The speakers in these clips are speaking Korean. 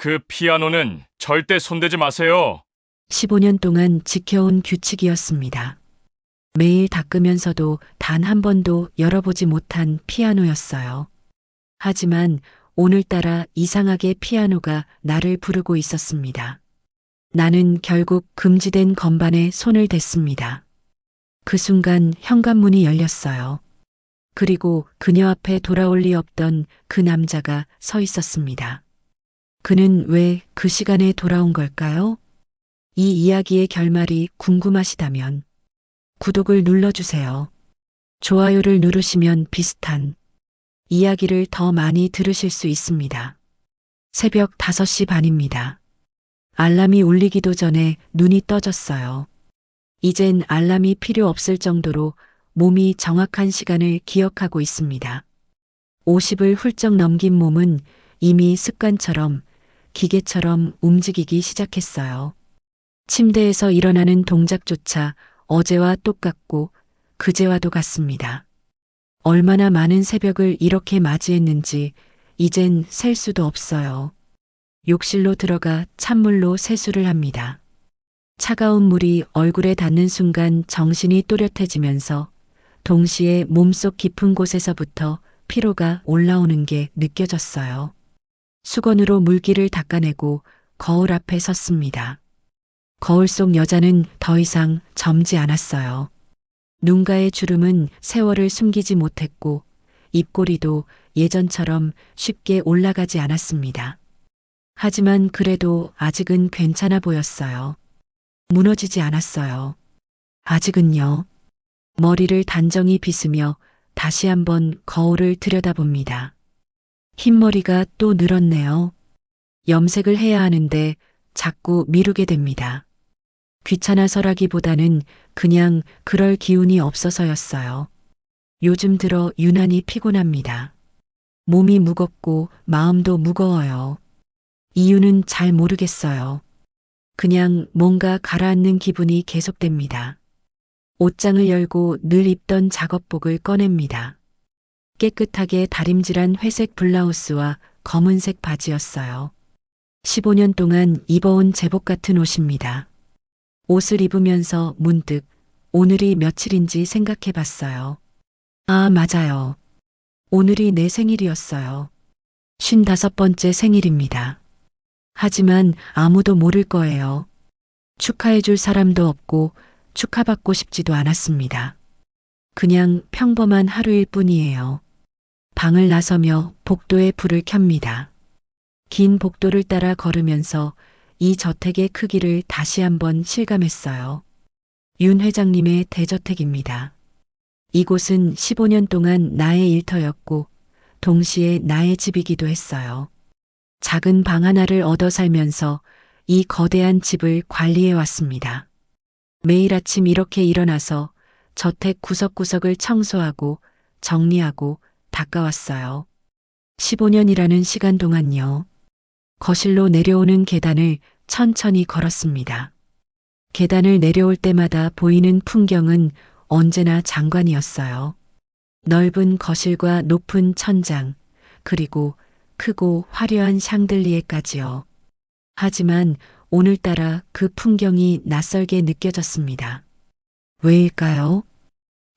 그 피아노는 절대 손대지 마세요. 15년 동안 지켜온 규칙이었습니다. 매일 닦으면서도 단 한 번도 열어보지 못한 피아노였어요. 하지만 오늘따라 이상하게 피아노가 나를 부르고 있었습니다. 나는 결국 금지된 건반에 손을 댔습니다. 그 순간 현관문이 열렸어요. 그리고 그녀 앞에 돌아올 리 없던 그 남자가 서 있었습니다. 그는 왜 그 시간에 돌아온 걸까요? 이 이야기의 결말이 궁금하시다면 구독을 눌러주세요. 좋아요를 누르시면 비슷한 이야기를 더 많이 들으실 수 있습니다. 새벽 5시 반입니다. 알람이 울리기도 전에 눈이 떠졌어요. 이젠 알람이 필요 없을 정도로 몸이 정확한 시간을 기억하고 있습니다. 50을 훌쩍 넘긴 몸은 이미 습관처럼 기계처럼 움직이기 시작했어요. 침대에서 일어나는 동작조차 어제와 똑같고 그제와도 같습니다. 얼마나 많은 새벽을 이렇게 맞이했는지 이젠 셀 수도 없어요. 욕실로 들어가 찬물로 세수를 합니다. 차가운 물이 얼굴에 닿는 순간 정신이 또렷해지면서 동시에 몸속 깊은 곳에서부터 피로가 올라오는 게 느껴졌어요. 수건으로 물기를 닦아내고 거울 앞에 섰습니다. 거울 속 여자는 더 이상 젊지 않았어요. 눈가의 주름은 세월을 숨기지 못했고 입꼬리도 예전처럼 쉽게 올라가지 않았습니다. 하지만 그래도 아직은 괜찮아 보였어요. 무너지지 않았어요. 아직은요. 머리를 단정히 빗으며 다시 한번 거울을 들여다봅니다. 흰머리가 또 늘었네요. 염색을 해야 하는데 자꾸 미루게 됩니다. 귀찮아서라기보다는 그냥 그럴 기운이 없어서였어요. 요즘 들어 유난히 피곤합니다. 몸이 무겁고 마음도 무거워요. 이유는 잘 모르겠어요. 그냥 뭔가 가라앉는 기분이 계속됩니다. 옷장을 열고 늘 입던 작업복을 꺼냅니다. 깨끗하게 다림질한 회색 블라우스와 검은색 바지였어요. 15년 동안 입어온 제복 같은 옷입니다. 옷을 입으면서 문득 오늘이 며칠인지 생각해 봤어요. 아, 맞아요. 오늘이 내 생일이었어요. 55번째 생일입니다. 하지만 아무도 모를 거예요. 축하해 줄 사람도 없고 축하받고 싶지도 않았습니다. 그냥 평범한 하루일 뿐이에요. 방을 나서며 복도에 불을 켭니다. 긴 복도를 따라 걸으면서 이 저택의 크기를 다시 한번 실감했어요. 윤 회장님의 대저택입니다. 이곳은 15년 동안 나의 일터였고 동시에 나의 집이기도 했어요. 작은 방 하나를 얻어 살면서 이 거대한 집을 관리해 왔습니다. 매일 아침 이렇게 일어나서 저택 구석구석을 청소하고 정리하고 닦아왔어요. 15년이라는 시간 동안요. 거실로 내려오는 계단을 천천히 걸었습니다. 계단을 내려올 때마다 보이는 풍경은 언제나 장관이었어요. 넓은 거실과 높은 천장, 그리고 크고 화려한 샹들리에까지요. 하지만 오늘따라 그 풍경이 낯설게 느껴졌습니다. 왜일까요?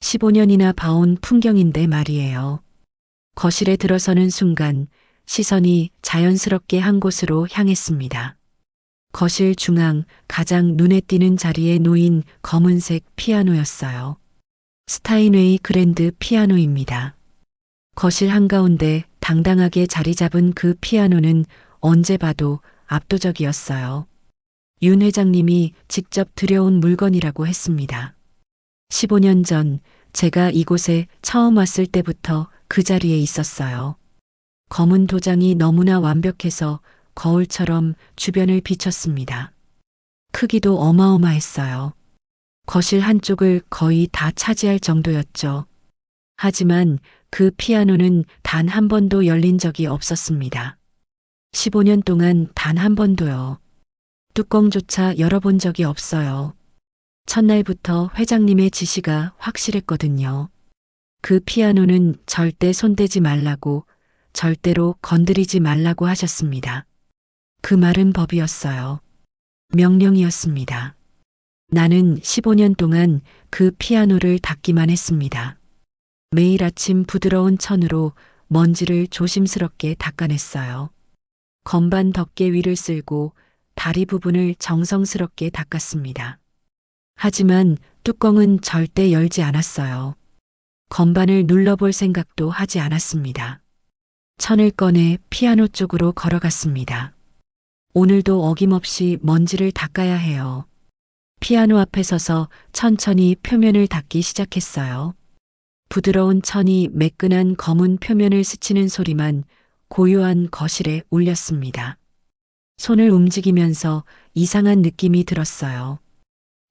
15년이나 봐온 풍경인데 말이에요. 거실에 들어서는 순간 시선이 자연스럽게 한 곳으로 향했습니다. 거실 중앙 가장 눈에 띄는 자리에 놓인 검은색 피아노였어요. 스타인웨이 그랜드 피아노입니다. 거실 한가운데 당당하게 자리 잡은 그 피아노는 언제 봐도 압도적이었어요. 윤 회장님이 직접 들여온 물건이라고 했습니다. 15년 전 제가 이곳에 처음 왔을 때부터 그 자리에 있었어요. 검은 도장이 너무나 완벽해서 거울처럼 주변을 비췄습니다. 크기도 어마어마했어요. 거실 한쪽을 거의 다 차지할 정도였죠. 하지만 그 피아노는 단 한 번도 열린 적이 없었습니다. 15년 동안 단 한 번도요. 뚜껑조차 열어본 적이 없어요. 첫날부터 회장님의 지시가 확실했거든요. 그 피아노는 절대 손대지 말라고, 절대로 건드리지 말라고 하셨습니다. 그 말은 법이었어요. 명령이었습니다. 나는 15년 동안 그 피아노를 닦기만 했습니다. 매일 아침 부드러운 천으로 먼지를 조심스럽게 닦아냈어요. 건반 덮개 위를 쓸고 다리 부분을 정성스럽게 닦았습니다. 하지만 뚜껑은 절대 열지 않았어요. 건반을 눌러볼 생각도 하지 않았습니다. 천을 꺼내 피아노 쪽으로 걸어갔습니다. 오늘도 어김없이 먼지를 닦아야 해요. 피아노 앞에 서서 천천히 표면을 닦기 시작했어요. 부드러운 천이 매끈한 검은 표면을 스치는 소리만 고요한 거실에 울렸습니다. 손을 움직이면서 이상한 느낌이 들었어요.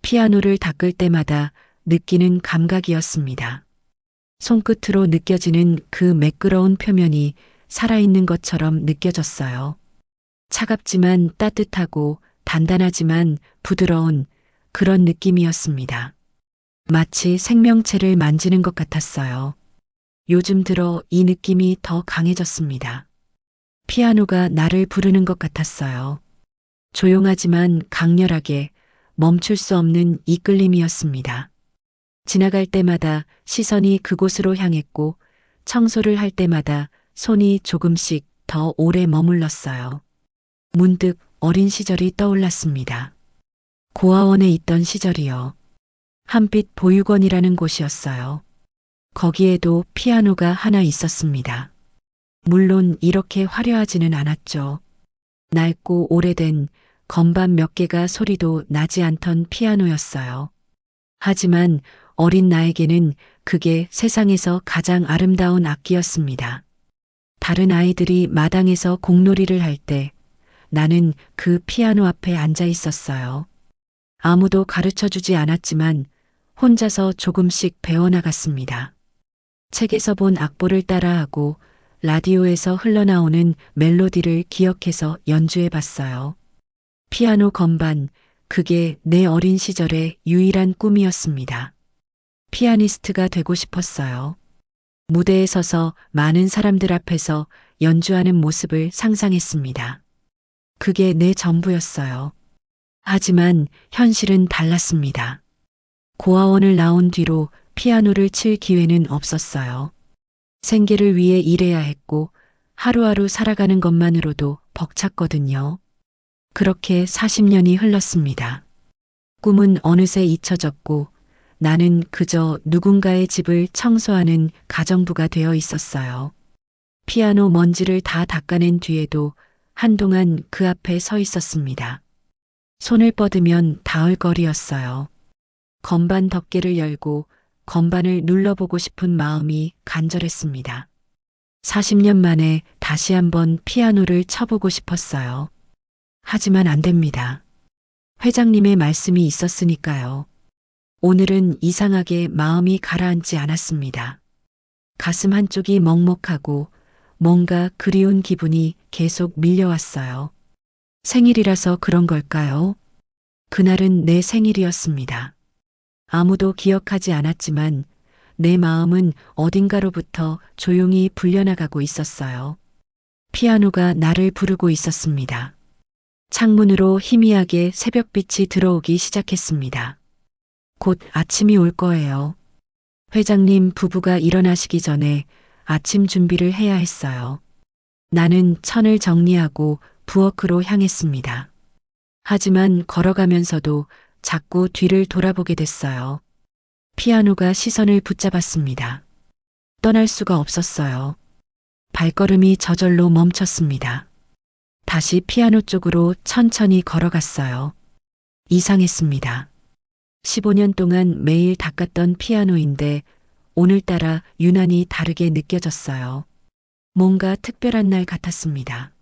피아노를 닦을 때마다 느끼는 감각이었습니다. 손끝으로 느껴지는 그 매끄러운 표면이 살아있는 것처럼 느껴졌어요. 차갑지만 따뜻하고 단단하지만 부드러운 그런 느낌이었습니다. 마치 생명체를 만지는 것 같았어요. 요즘 들어 이 느낌이 더 강해졌습니다. 피아노가 나를 부르는 것 같았어요. 조용하지만 강렬하게 멈출 수 없는 이끌림이었습니다. 지나갈 때마다 시선이 그곳으로 향했고 청소를 할 때마다 손이 조금씩 더 오래 머물렀어요. 문득 어린 시절이 떠올랐습니다. 고아원에 있던 시절이요. 한빛 보육원이라는 곳이었어요. 거기에도 피아노가 하나 있었습니다. 물론 이렇게 화려하지는 않았죠. 낡고 오래된 건반 몇 개가 소리도 나지 않던 피아노였어요. 하지만 어린 나에게는 그게 세상에서 가장 아름다운 악기였습니다. 다른 아이들이 마당에서 공놀이를 할 때 나는 그 피아노 앞에 앉아 있었어요. 아무도 가르쳐 주지 않았지만 혼자서 조금씩 배워나갔습니다. 책에서 본 악보를 따라하고 라디오에서 흘러나오는 멜로디를 기억해서 연주해 봤어요. 피아노 건반, 그게 내 어린 시절의 유일한 꿈이었습니다. 피아니스트가 되고 싶었어요. 무대에 서서 많은 사람들 앞에서 연주하는 모습을 상상했습니다. 그게 내 전부였어요. 하지만 현실은 달랐습니다. 고아원을 나온 뒤로 피아노를 칠 기회는 없었어요. 생계를 위해 일해야 했고 하루하루 살아가는 것만으로도 벅찼거든요. 그렇게 40년이 흘렀습니다. 꿈은 어느새 잊혀졌고 나는 그저 누군가의 집을 청소하는 가정부가 되어 있었어요. 피아노 먼지를 다 닦아낸 뒤에도 한동안 그 앞에 서 있었습니다. 손을 뻗으면 닿을 거리였어요. 건반 덮개를 열고 건반을 눌러보고 싶은 마음이 간절했습니다. 40년 만에 다시 한번 피아노를 쳐보고 싶었어요. 하지만 안 됩니다. 회장님의 말씀이 있었으니까요. 오늘은 이상하게 마음이 가라앉지 않았습니다. 가슴 한쪽이 먹먹하고 뭔가 그리운 기분이 계속 밀려왔어요. 생일이라서 그런 걸까요? 그날은 내 생일이었습니다. 아무도 기억하지 않았지만 내 마음은 어딘가로부터 조용히 불려나가고 있었어요. 피아노가 나를 부르고 있었습니다. 창문으로 희미하게 새벽빛이 들어오기 시작했습니다. 곧 아침이 올 거예요. 회장님 부부가 일어나시기 전에 아침 준비를 해야 했어요. 나는 천을 정리하고 부엌으로 향했습니다. 하지만 걸어가면서도 자꾸 뒤를 돌아보게 됐어요. 피아노가 시선을 붙잡았습니다. 떠날 수가 없었어요. 발걸음이 저절로 멈췄습니다. 다시 피아노 쪽으로 천천히 걸어갔어요. 이상했습니다. 15년 동안 매일 닦았던 피아노인데 오늘따라 유난히 다르게 느껴졌어요. 뭔가 특별한 날 같았습니다.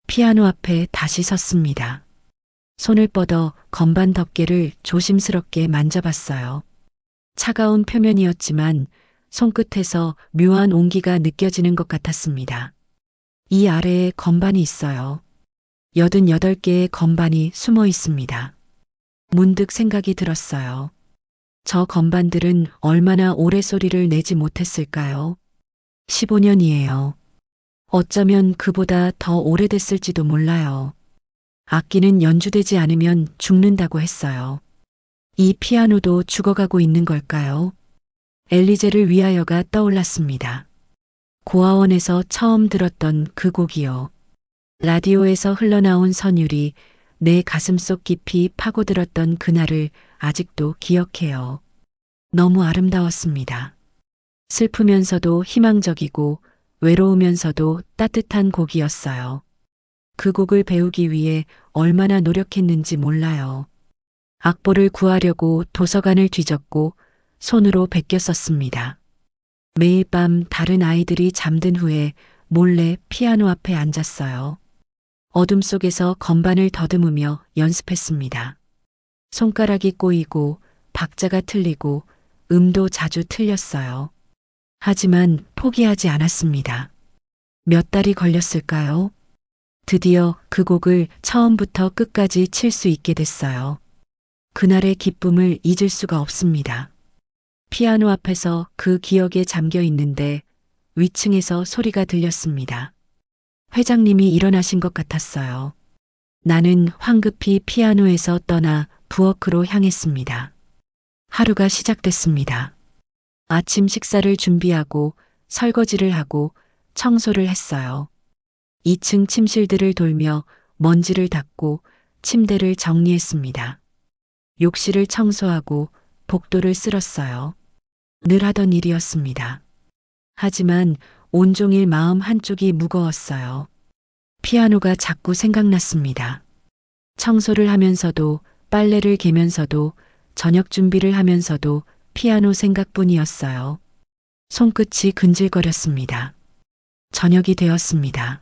피아노 앞에 다시 섰습니다. 손을 뻗어 건반 덮개를 조심스럽게 만져봤어요. 차가운 표면이었지만 손끝에서 묘한 온기가 느껴지는 것 같았습니다. 이 아래에 건반이 있어요. 88개의 건반이 숨어 있습니다. 문득 생각이 들었어요. 저 건반들은 얼마나 오래 소리를 내지 못했을까요? 15년이에요. 어쩌면 그보다 더 오래됐을지도 몰라요. 악기는 연주되지 않으면 죽는다고 했어요. 이 피아노도 죽어가고 있는 걸까요? 엘리제를 위하여가 떠올랐습니다. 고아원에서 처음 들었던 그 곡이요. 라디오에서 흘러나온 선율이 내 가슴속 깊이 파고들었던 그날을 아직도 기억해요. 너무 아름다웠습니다. 슬프면서도 희망적이고 외로우면서도 따뜻한 곡이었어요. 그 곡을 배우기 위해 얼마나 노력했는지 몰라요. 악보를 구하려고 도서관을 뒤졌고 손으로 베껴 썼습니다. 매일 밤 다른 아이들이 잠든 후에 몰래 피아노 앞에 앉았어요. 어둠 속에서 건반을 더듬으며 연습했습니다. 손가락이 꼬이고 박자가 틀리고 음도 자주 틀렸어요. 하지만 포기하지 않았습니다. 몇 달이 걸렸을까요? 드디어 그 곡을 처음부터 끝까지 칠 수 있게 됐어요. 그날의 기쁨을 잊을 수가 없습니다. 피아노 앞에서 그 기억에 잠겨 있는데 위층에서 소리가 들렸습니다. 회장님이 일어나신 것 같았어요. 나는 황급히 피아노에서 떠나 부엌으로 향했습니다. 하루가 시작됐습니다. 아침 식사를 준비하고 설거지를 하고 청소를 했어요. 2층 침실들을 돌며 먼지를 닦고 침대를 정리했습니다. 욕실을 청소하고 복도를 쓸었어요. 늘 하던 일이었습니다. 하지만 온종일 마음 한쪽이 무거웠어요. 피아노가 자꾸 생각났습니다. 청소를 하면서도 빨래를 개면서도 저녁 준비를 하면서도 피아노 생각뿐이었어요. 손끝이 근질거렸습니다. 저녁이 되었습니다.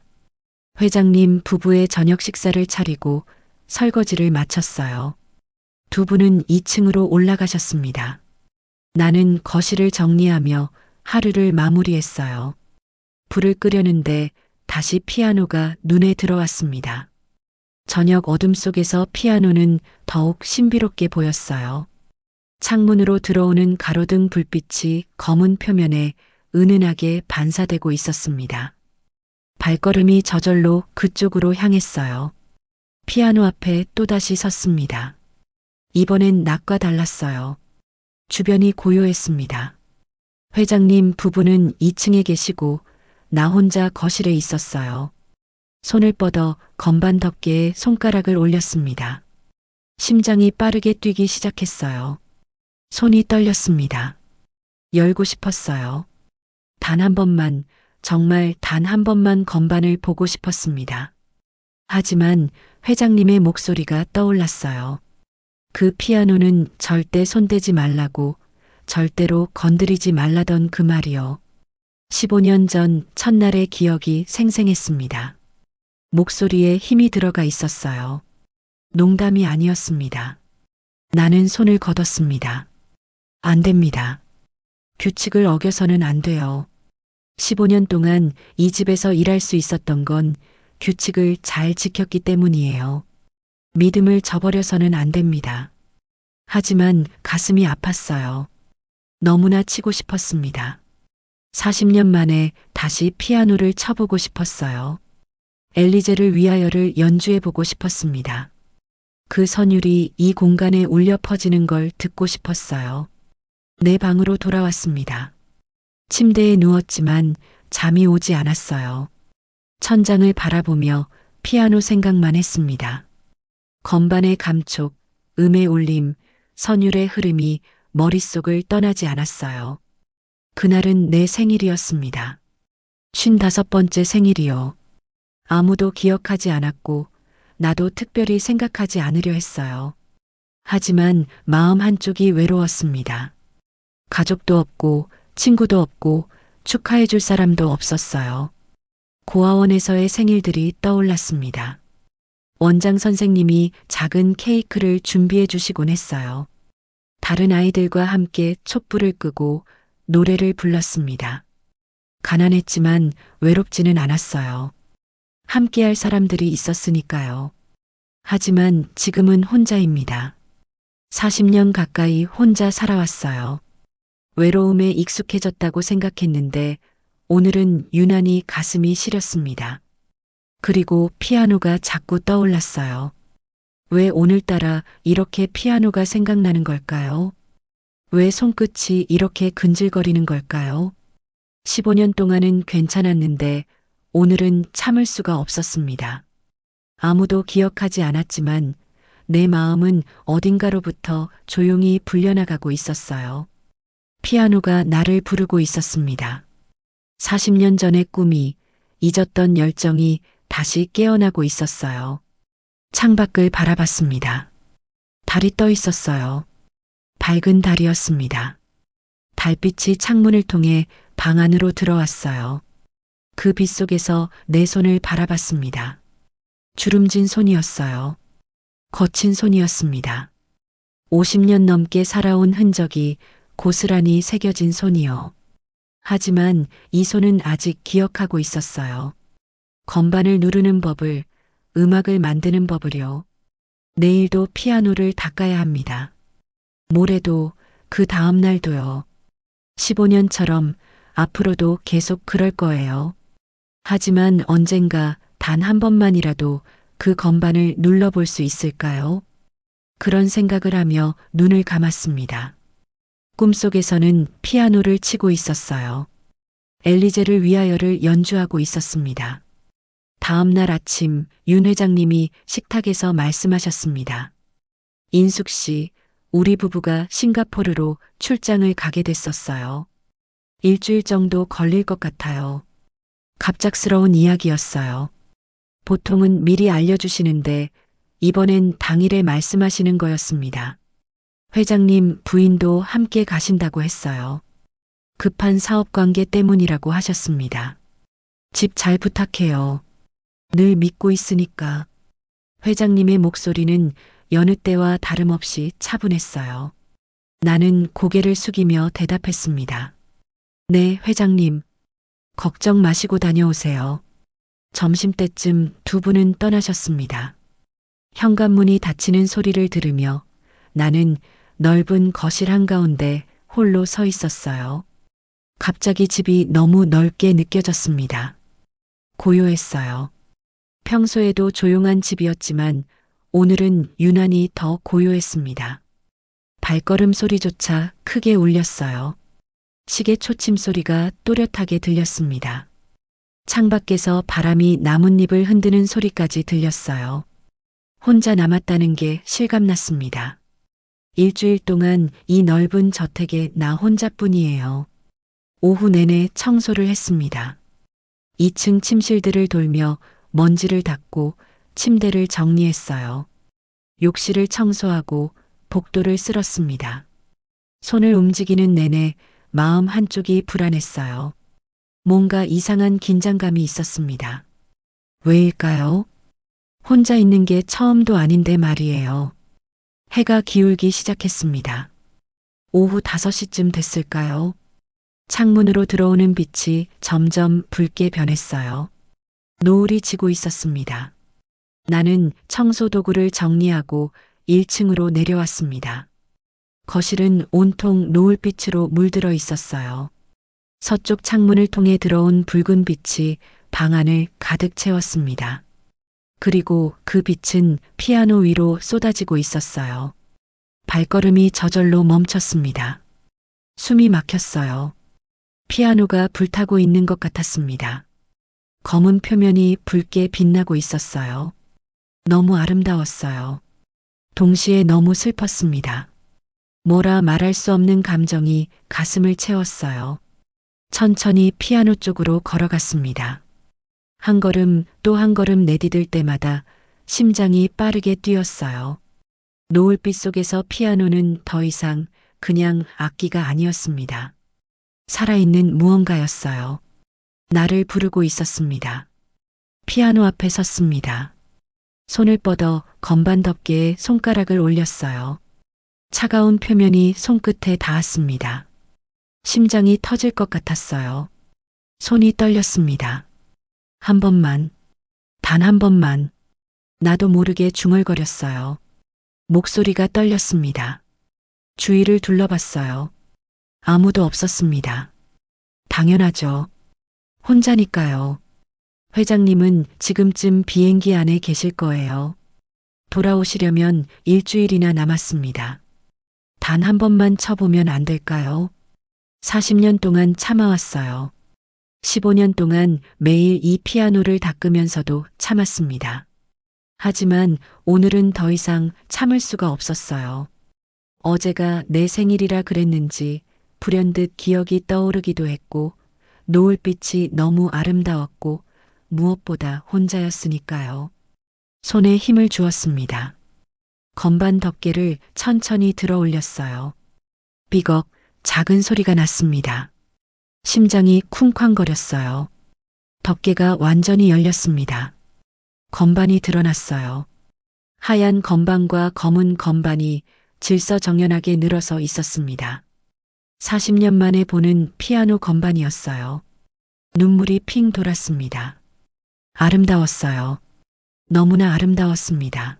회장님 부부의 저녁 식사를 차리고 설거지를 마쳤어요. 두 분은 2층으로 올라가셨습니다. 나는 거실을 정리하며 하루를 마무리했어요. 불을 끄려는데 다시 피아노가 눈에 들어왔습니다. 저녁 어둠 속에서 피아노는 더욱 신비롭게 보였어요. 창문으로 들어오는 가로등 불빛이 검은 표면에 은은하게 반사되고 있었습니다. 발걸음이 저절로 그쪽으로 향했어요. 피아노 앞에 또다시 섰습니다. 이번엔 낮과 달랐어요. 주변이 고요했습니다. 회장님 부부는 2층에 계시고 나 혼자 거실에 있었어요. 손을 뻗어 건반 덮개에 손가락을 올렸습니다. 심장이 빠르게 뛰기 시작했어요. 손이 떨렸습니다. 열고 싶었어요. 단 한 번만, 정말 단 한 번만 건반을 보고 싶었습니다. 하지만 회장님의 목소리가 떠올랐어요. 그 피아노는 절대 손대지 말라고, 절대로 건드리지 말라던 그 말이요. 15년 전 첫날의 기억이 생생했습니다. 목소리에 힘이 들어가 있었어요. 농담이 아니었습니다. 나는 손을 걷었습니다. 안 됩니다. 규칙을 어겨서는 안 돼요. 15년 동안 이 집에서 일할 수 있었던 건 규칙을 잘 지켰기 때문이에요. 믿음을 저버려서는 안 됩니다. 하지만 가슴이 아팠어요. 너무나 치고 싶었습니다. 40년 만에 다시 피아노를 쳐보고 싶었어요. 엘리제를 위하여를 연주해보고 싶었습니다. 그 선율이 이 공간에 울려 퍼지는 걸 듣고 싶었어요. 내 방으로 돌아왔습니다. 침대에 누웠지만 잠이 오지 않았어요. 천장을 바라보며 피아노 생각만 했습니다. 건반의 감촉, 음의 울림, 선율의 흐름이 머릿속을 떠나지 않았어요. 그날은 내 생일이었습니다. 55번째 생일이요. 아무도 기억하지 않았고 나도 특별히 생각하지 않으려 했어요. 하지만 마음 한쪽이 외로웠습니다. 가족도 없고 친구도 없고 축하해 줄 사람도 없었어요. 고아원에서의 생일들이 떠올랐습니다. 원장 선생님이 작은 케이크를 준비해 주시곤 했어요. 다른 아이들과 함께 촛불을 끄고 노래를 불렀습니다. 가난했지만 외롭지는 않았어요. 함께할 사람들이 있었으니까요. 하지만 지금은 혼자입니다. 40년 가까이 혼자 살아왔어요. 외로움에 익숙해졌다고 생각했는데 오늘은 유난히 가슴이 시렸습니다. 그리고 피아노가 자꾸 떠올랐어요. 왜 오늘따라 이렇게 피아노가 생각나는 걸까요? 왜 손끝이 이렇게 근질거리는 걸까요? 15년 동안은 괜찮았는데 오늘은 참을 수가 없었습니다. 아무도 기억하지 않았지만 내 마음은 어딘가로부터 조용히 불려나가고 있었어요. 피아노가 나를 부르고 있었습니다. 40년 전의 꿈이, 잊었던 열정이 다시 깨어나고 있었어요. 창밖을 바라봤습니다. 달이 떠 있었어요. 밝은 달이었습니다. 달빛이 창문을 통해 방 안으로 들어왔어요. 그 빛 속에서 내 손을 바라봤습니다. 주름진 손이었어요. 거친 손이었습니다. 50년 넘게 살아온 흔적이 고스란히 새겨진 손이요. 하지만 이 손은 아직 기억하고 있었어요. 건반을 누르는 법을, 음악을 만드는 법을요. 내일도 피아노를 닦아야 합니다. 모레도, 그 다음 날도요. 15년처럼 앞으로도 계속 그럴 거예요. 하지만 언젠가 단 한 번만이라도 그 건반을 눌러볼 수 있을까요? 그런 생각을 하며 눈을 감았습니다. 꿈속에서는 피아노를 치고 있었어요. 엘리제를 위하여를 연주하고 있었습니다. 다음 날 아침 윤 회장님이 식탁에서 말씀하셨습니다. 인숙 씨, 우리 부부가 싱가포르로 출장을 가게 됐었어요. 일주일 정도 걸릴 것 같아요. 갑작스러운 이야기였어요. 보통은 미리 알려주시는데 이번엔 당일에 말씀하시는 거였습니다. 회장님 부인도 함께 가신다고 했어요. 급한 사업 관계 때문이라고 하셨습니다. 집 잘 부탁해요. 늘 믿고 있으니까. 회장님의 목소리는 여느 때와 다름없이 차분했어요. 나는 고개를 숙이며 대답했습니다. 네, 회장님. 걱정 마시고 다녀오세요. 점심때쯤 두 분은 떠나셨습니다. 현관문이 닫히는 소리를 들으며 나는 넓은 거실 한가운데 홀로 서 있었어요. 갑자기 집이 너무 넓게 느껴졌습니다. 고요했어요. 평소에도 조용한 집이었지만 오늘은 유난히 더 고요했습니다. 발걸음 소리조차 크게 울렸어요. 시계 초침 소리가 또렷하게 들렸습니다. 창밖에서 바람이 나뭇잎을 흔드는 소리까지 들렸어요. 혼자 남았다는 게 실감났습니다. 일주일 동안 이 넓은 저택에 나 혼자뿐이에요. 오후 내내 청소를 했습니다. 2층 침실들을 돌며 먼지를 닦고 침대를 정리했어요. 욕실을 청소하고 복도를 쓸었습니다. 손을 움직이는 내내 마음 한쪽이 불안했어요. 뭔가 이상한 긴장감이 있었습니다. 왜일까요? 혼자 있는 게 처음도 아닌데 말이에요. 해가 기울기 시작했습니다. 오후 5시쯤 됐을까요? 창문으로 들어오는 빛이 점점 붉게 변했어요. 노을이 지고 있었습니다. 나는 청소 도구를 정리하고 1층으로 내려왔습니다. 거실은 온통 노을빛으로 물들어 있었어요. 서쪽 창문을 통해 들어온 붉은 빛이 방 안을 가득 채웠습니다. 그리고 그 빛은 피아노 위로 쏟아지고 있었어요. 발걸음이 저절로 멈췄습니다. 숨이 막혔어요. 피아노가 불타고 있는 것 같았습니다. 검은 표면이 붉게 빛나고 있었어요. 너무 아름다웠어요. 동시에 너무 슬펐습니다. 뭐라 말할 수 없는 감정이 가슴을 채웠어요. 천천히 피아노 쪽으로 걸어갔습니다. 한 걸음 또 한 걸음 내디딜 때마다 심장이 빠르게 뛰었어요. 노을빛 속에서 피아노는 더 이상 그냥 악기가 아니었습니다. 살아있는 무언가였어요. 나를 부르고 있었습니다. 피아노 앞에 섰습니다. 손을 뻗어 건반 덮개에 손가락을 올렸어요. 차가운 표면이 손끝에 닿았습니다. 심장이 터질 것 같았어요. 손이 떨렸습니다. 한 번만, 단 한 번만. 나도 모르게 중얼거렸어요. 목소리가 떨렸습니다. 주위를 둘러봤어요. 아무도 없었습니다. 당연하죠. 혼자니까요. 회장님은 지금쯤 비행기 안에 계실 거예요. 돌아오시려면 일주일이나 남았습니다. 단 한 번만 쳐보면 안 될까요? 40년 동안 참아왔어요. 15년 동안 매일 이 피아노를 닦으면서도 참았습니다. 하지만 오늘은 더 이상 참을 수가 없었어요. 어제가 내 생일이라 그랬는지 불현듯 기억이 떠오르기도 했고 노을빛이 너무 아름다웠고 무엇보다 혼자였으니까요. 손에 힘을 주었습니다. 건반 덮개를 천천히 들어 올렸어요. 삐걱 작은 소리가 났습니다. 심장이 쿵쾅거렸어요. 덮개가 완전히 열렸습니다. 건반이 드러났어요. 하얀 건반과 검은 건반이 질서정연하게 늘어서 있었습니다. 40년 만에 보는 피아노 건반이었어요. 눈물이 핑 돌았습니다. 아름다웠어요. 너무나 아름다웠습니다.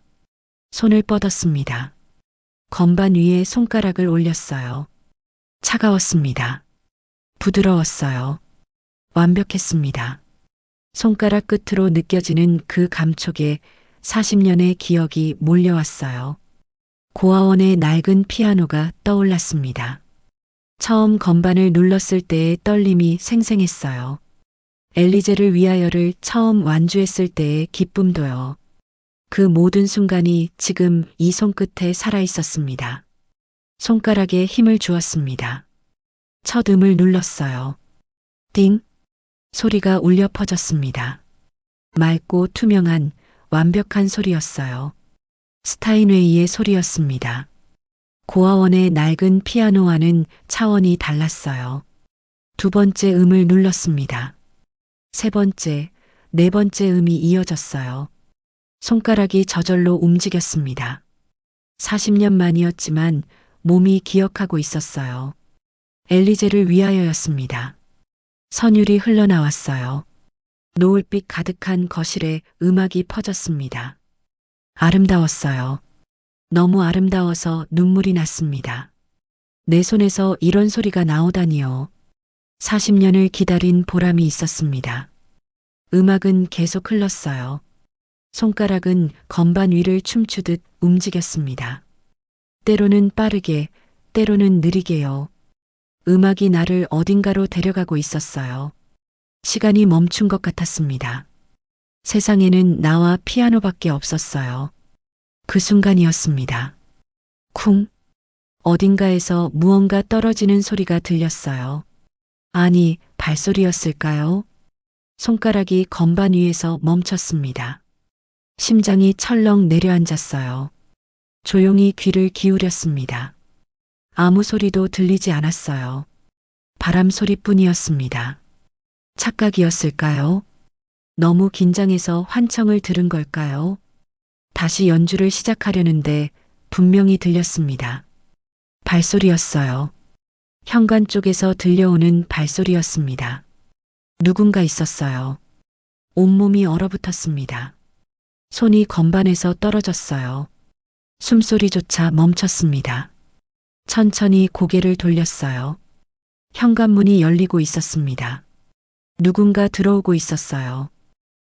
손을 뻗었습니다. 건반 위에 손가락을 올렸어요. 차가웠습니다. 부드러웠어요. 완벽했습니다. 손가락 끝으로 느껴지는 그 감촉에 40년의 기억이 몰려왔어요. 고아원의 낡은 피아노가 떠올랐습니다. 처음 건반을 눌렀을 때의 떨림이 생생했어요. 엘리제를 위하여를 처음 완주했을 때의 기쁨도요. 그 모든 순간이 지금 이 손끝에 살아 있었습니다. 손가락에 힘을 주었습니다. 첫 음을 눌렀어요. 띵! 소리가 울려 퍼졌습니다. 맑고 투명한 완벽한 소리였어요. 스타인웨이의 소리였습니다. 고아원의 낡은 피아노와는 차원이 달랐어요. 두 번째 음을 눌렀습니다. 세 번째, 네 번째 음이 이어졌어요. 손가락이 저절로 움직였습니다. 40년 만이었지만 몸이 기억하고 있었어요. 엘리제를 위하여였습니다. 선율이 흘러나왔어요. 노을빛 가득한 거실에 음악이 퍼졌습니다. 아름다웠어요. 너무 아름다워서 눈물이 났습니다. 내 손에서 이런 소리가 나오다니요. 40년을 기다린 보람이 있었습니다. 음악은 계속 흘렀어요. 손가락은 건반 위를 춤추듯 움직였습니다. 때로는 빠르게, 때로는 느리게요. 음악이 나를 어딘가로 데려가고 있었어요. 시간이 멈춘 것 같았습니다. 세상에는 나와 피아노밖에 없었어요. 그 순간이었습니다. 쿵! 어딘가에서 무언가 떨어지는 소리가 들렸어요. 아니, 발소리였을까요? 손가락이 건반 위에서 멈췄습니다. 심장이 철렁 내려앉았어요. 조용히 귀를 기울였습니다. 아무 소리도 들리지 않았어요. 바람 소리뿐이었습니다. 착각이었을까요? 너무 긴장해서 환청을 들은 걸까요? 다시 연주를 시작하려는데 분명히 들렸습니다. 발소리였어요. 현관 쪽에서 들려오는 발소리였습니다. 누군가 있었어요. 온몸이 얼어붙었습니다. 손이 건반에서 떨어졌어요. 숨소리조차 멈췄습니다. 천천히 고개를 돌렸어요. 현관문이 열리고 있었습니다. 누군가 들어오고 있었어요.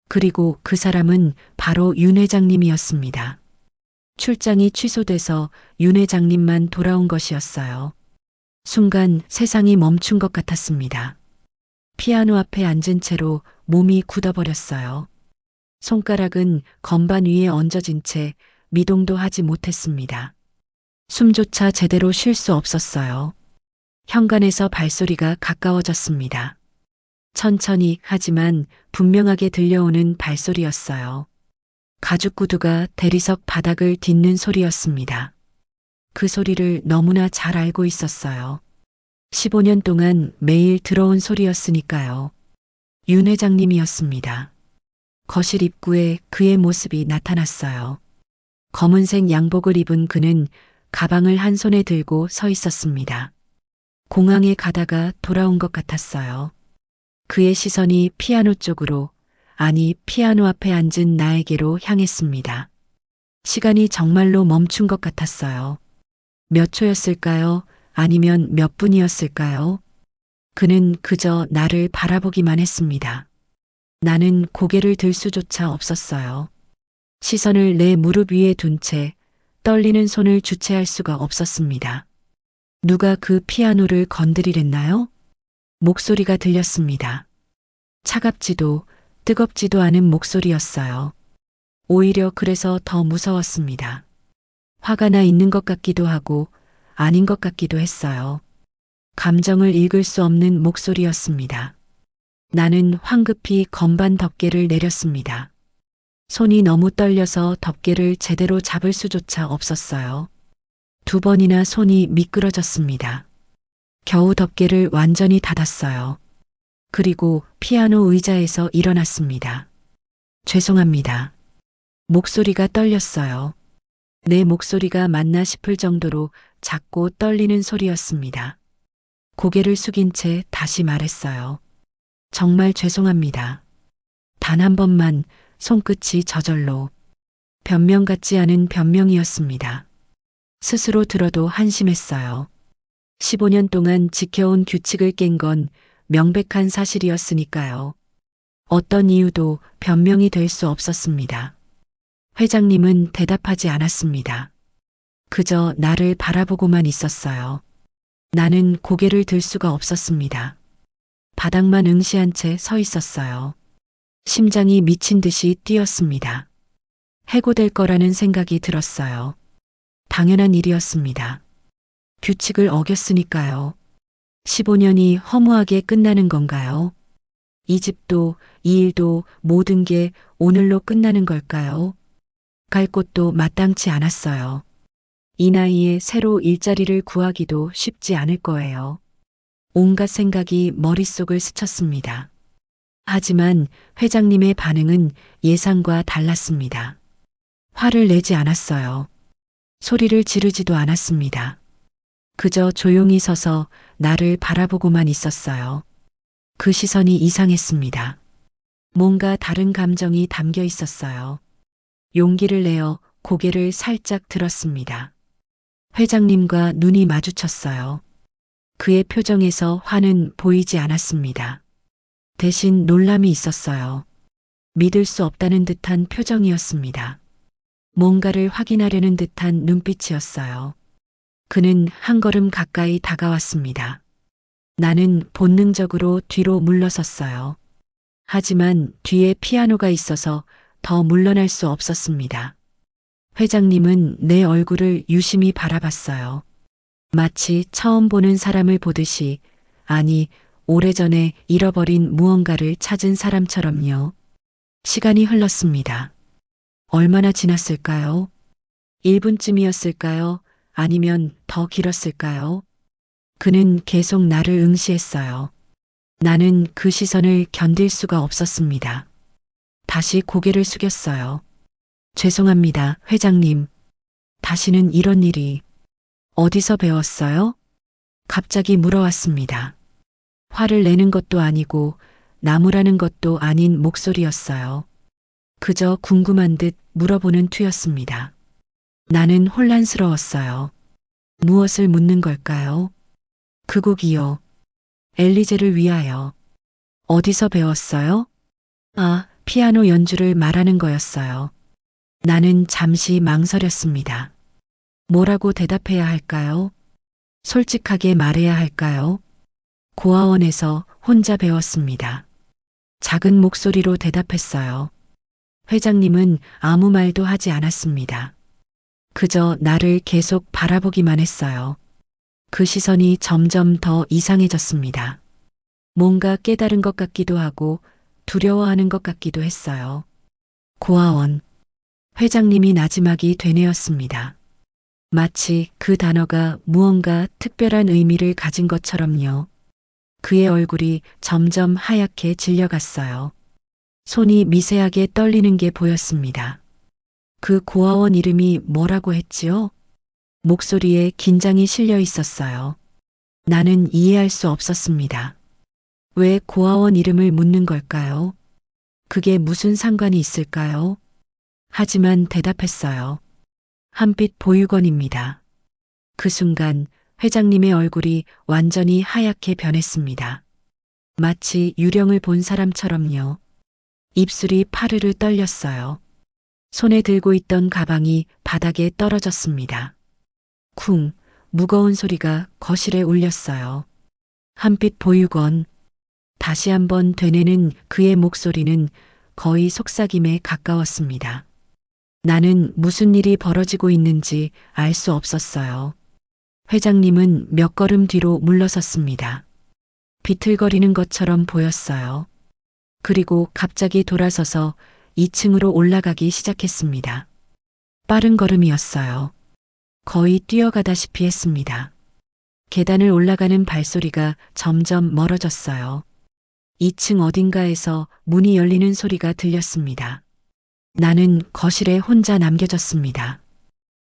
그리고 그 사람은 바로 윤 회장님이었습니다. 출장이 취소돼서 윤 회장님만 돌아온 것이었어요. 순간 세상이 멈춘 것 같았습니다. 피아노 앞에 앉은 채로 몸이 굳어버렸어요. 손가락은 건반 위에 얹어진 채 미동도 하지 못했습니다. 숨조차 제대로 쉴 수 없었어요. 현관에서 발소리가 가까워졌습니다. 천천히 하지만 분명하게 들려오는 발소리였어요. 가죽 구두가 대리석 바닥을 딛는 소리였습니다. 그 소리를 너무나 잘 알고 있었어요. 15년 동안 매일 들어온 소리였으니까요. 윤 회장님이었습니다. 거실 입구에 그의 모습이 나타났어요. 검은색 양복을 입은 그는 가방을 한 손에 들고 서 있었습니다. 공항에 가다가 돌아온 것 같았어요. 그의 시선이 피아노 쪽으로, 아니 피아노 앞에 앉은 나에게로 향했습니다. 시간이 정말로 멈춘 것 같았어요. 몇 초였을까요? 아니면 몇 분이었을까요? 그는 그저 나를 바라보기만 했습니다. 나는 고개를 들 수조차 없었어요. 시선을 내 무릎 위에 둔 채 떨리는 손을 주체할 수가 없었습니다. 누가 그 피아노를 건드리랬나요? 목소리가 들렸습니다. 차갑지도 뜨겁지도 않은 목소리였어요. 오히려 그래서 더 무서웠습니다. 화가 나 있는 것 같기도 하고 아닌 것 같기도 했어요. 감정을 읽을 수 없는 목소리였습니다. 나는 황급히 건반 덮개를 내렸습니다. 손이 너무 떨려서 덮개를 제대로 잡을 수조차 없었어요. 2번이나 손이 미끄러졌습니다. 겨우 덮개를 완전히 닫았어요. 그리고 피아노 의자에서 일어났습니다. 죄송합니다. 목소리가 떨렸어요. 내 목소리가 맞나 싶을 정도로 작고 떨리는 소리였습니다. 고개를 숙인 채 다시 말했어요. 정말 죄송합니다. 단 한 번만. 손끝이 저절로. 변명 같지 않은 변명이었습니다. 스스로 들어도 한심했어요. 15년 동안 지켜온 규칙을 깬 건 명백한 사실이었으니까요. 어떤 이유도 변명이 될 수 없었습니다. 회장님은 대답하지 않았습니다. 그저 나를 바라보고만 있었어요. 나는 고개를 들 수가 없었습니다. 바닥만 응시한 채 서 있었어요. 심장이 미친 듯이 뛰었습니다. 해고될 거라는 생각이 들었어요. 당연한 일이었습니다. 규칙을 어겼으니까요. 15년이 허무하게 끝나는 건가요? 이 집도 이 일도 모든 게 오늘로 끝나는 걸까요? 갈 곳도 마땅치 않았어요. 이 나이에 새로 일자리를 구하기도 쉽지 않을 거예요. 온갖 생각이 머릿속을 스쳤습니다. 하지만 회장님의 반응은 예상과 달랐습니다. 화를 내지 않았어요. 소리를 지르지도 않았습니다. 그저 조용히 서서 나를 바라보고만 있었어요. 그 시선이 이상했습니다. 뭔가 다른 감정이 담겨 있었어요. 용기를 내어 고개를 살짝 들었습니다. 회장님과 눈이 마주쳤어요. 그의 표정에서 화는 보이지 않았습니다. 대신 놀람이 있었어요. 믿을 수 없다는 듯한 표정이었습니다. 뭔가를 확인하려는 듯한 눈빛이었어요. 그는 한 걸음 가까이 다가왔습니다. 나는 본능적으로 뒤로 물러섰어요. 하지만 뒤에 피아노가 있어서 더 물러날 수 없었습니다. 회장님은 내 얼굴을 유심히 바라봤어요. 마치 처음 보는 사람을 보듯이, 아니, 오래전에 잃어버린 무언가를 찾은 사람처럼요. 시간이 흘렀습니다. 얼마나 지났을까요? 1분쯤이었을까요? 아니면 더 길었을까요? 그는 계속 나를 응시했어요. 나는 그 시선을 견딜 수가 없었습니다. 다시 고개를 숙였어요. 죄송합니다, 회장님. 다시는 이런 일이. 어디서 배웠어요? 갑자기 물어왔습니다. 화를 내는 것도 아니고 나무라는 것도 아닌 목소리였어요. 그저 궁금한 듯 물어보는 투였습니다. 나는 혼란스러웠어요. 무엇을 묻는 걸까요? 그 곡이요. 엘리제를 위하여. 어디서 배웠어요? 아, 피아노 연주를 말하는 거였어요. 나는 잠시 망설였습니다. 뭐라고 대답해야 할까요? 솔직하게 말해야 할까요? 고아원에서 혼자 배웠습니다. 작은 목소리로 대답했어요. 회장님은 아무 말도 하지 않았습니다. 그저 나를 계속 바라보기만 했어요. 그 시선이 점점 더 이상해졌습니다. 뭔가 깨달은 것 같기도 하고 두려워하는 것 같기도 했어요. 고아원. 회장님이 나지막이 되뇌었습니다. 마치 그 단어가 무언가 특별한 의미를 가진 것처럼요. 그의 얼굴이 점점 하얗게 질려갔어요. 손이 미세하게 떨리는 게 보였습니다. 그 고아원 이름이 뭐라고 했지요? 목소리에 긴장이 실려 있었어요. 나는 이해할 수 없었습니다. 왜 고아원 이름을 묻는 걸까요? 그게 무슨 상관이 있을까요? 하지만 대답했어요. 한빛 보육원입니다. 그 순간 회장님의 얼굴이 완전히 하얗게 변했습니다. 마치 유령을 본 사람처럼요. 입술이 파르르 떨렸어요. 손에 들고 있던 가방이 바닥에 떨어졌습니다. 쿵, 무거운 소리가 거실에 울렸어요. 한빛 보육원. 다시 한번 되뇌는 그의 목소리는 거의 속삭임에 가까웠습니다. 나는 무슨 일이 벌어지고 있는지 알 수 없었어요. 회장님은 몇 걸음 뒤로 물러섰습니다. 비틀거리는 것처럼 보였어요. 그리고 갑자기 돌아서서 2층으로 올라가기 시작했습니다. 빠른 걸음이었어요. 거의 뛰어가다시피 했습니다. 계단을 올라가는 발소리가 점점 멀어졌어요. 2층 어딘가에서 문이 열리는 소리가 들렸습니다. 나는 거실에 혼자 남겨졌습니다.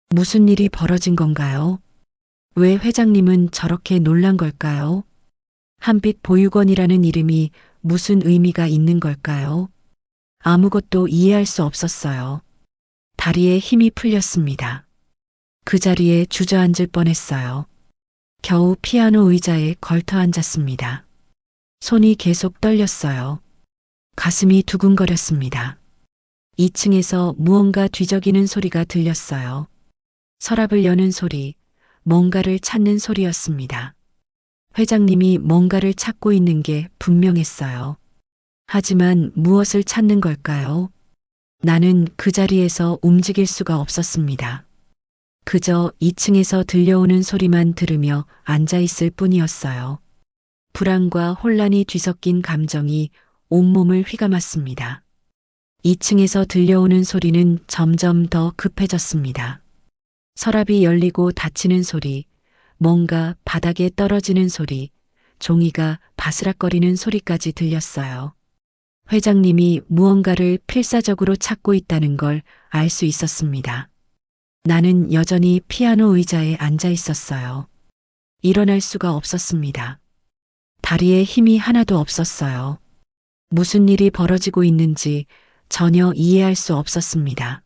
무슨 일이 벌어진 건가요? 왜 회장님은 저렇게 놀란 걸까요? 한빛 보육원이라는 이름이 무슨 의미가 있는 걸까요? 아무것도 이해할 수 없었어요. 다리에 힘이 풀렸습니다. 그 자리에 주저앉을 뻔했어요. 겨우 피아노 의자에 걸터 앉았습니다. 손이 계속 떨렸어요. 가슴이 두근거렸습니다. 2층에서 무언가 뒤적이는 소리가 들렸어요. 서랍을 여는 소리, 뭔가를 찾는 소리였습니다. 회장님이 뭔가를 찾고 있는 게 분명했어요. 하지만 무엇을 찾는 걸까요? 나는 그 자리에서 움직일 수가 없었습니다. 그저 2층에서 들려오는 소리만 들으며 앉아 있을 뿐이었어요. 불안과 혼란이 뒤섞인 감정이 온몸을 휘감았습니다. 2층에서 들려오는 소리는 점점 더 급해졌습니다. 서랍이 열리고 닫히는 소리, 뭔가 바닥에 떨어지는 소리, 종이가 바스락거리는 소리까지 들렸어요. 회장님이 무언가를 필사적으로 찾고 있다는 걸 알 수 있었습니다. 나는 여전히 피아노 의자에 앉아 있었어요. 일어날 수가 없었습니다. 다리에 힘이 하나도 없었어요. 무슨 일이 벌어지고 있는지 전혀 이해할 수 없었습니다.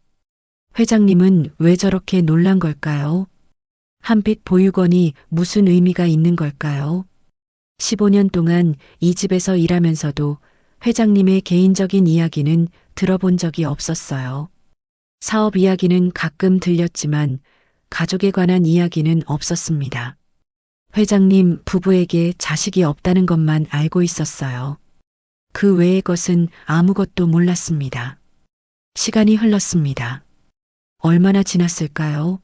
회장님은 왜 저렇게 놀란 걸까요? 한빛 보육원이 무슨 의미가 있는 걸까요? 15년 동안 이 집에서 일하면서도 회장님의 개인적인 이야기는 들어본 적이 없었어요. 사업 이야기는 가끔 들렸지만 가족에 관한 이야기는 없었습니다. 회장님 부부에게 자식이 없다는 것만 알고 있었어요. 그 외의 것은 아무것도 몰랐습니다. 시간이 흘렀습니다. 얼마나 지났을까요?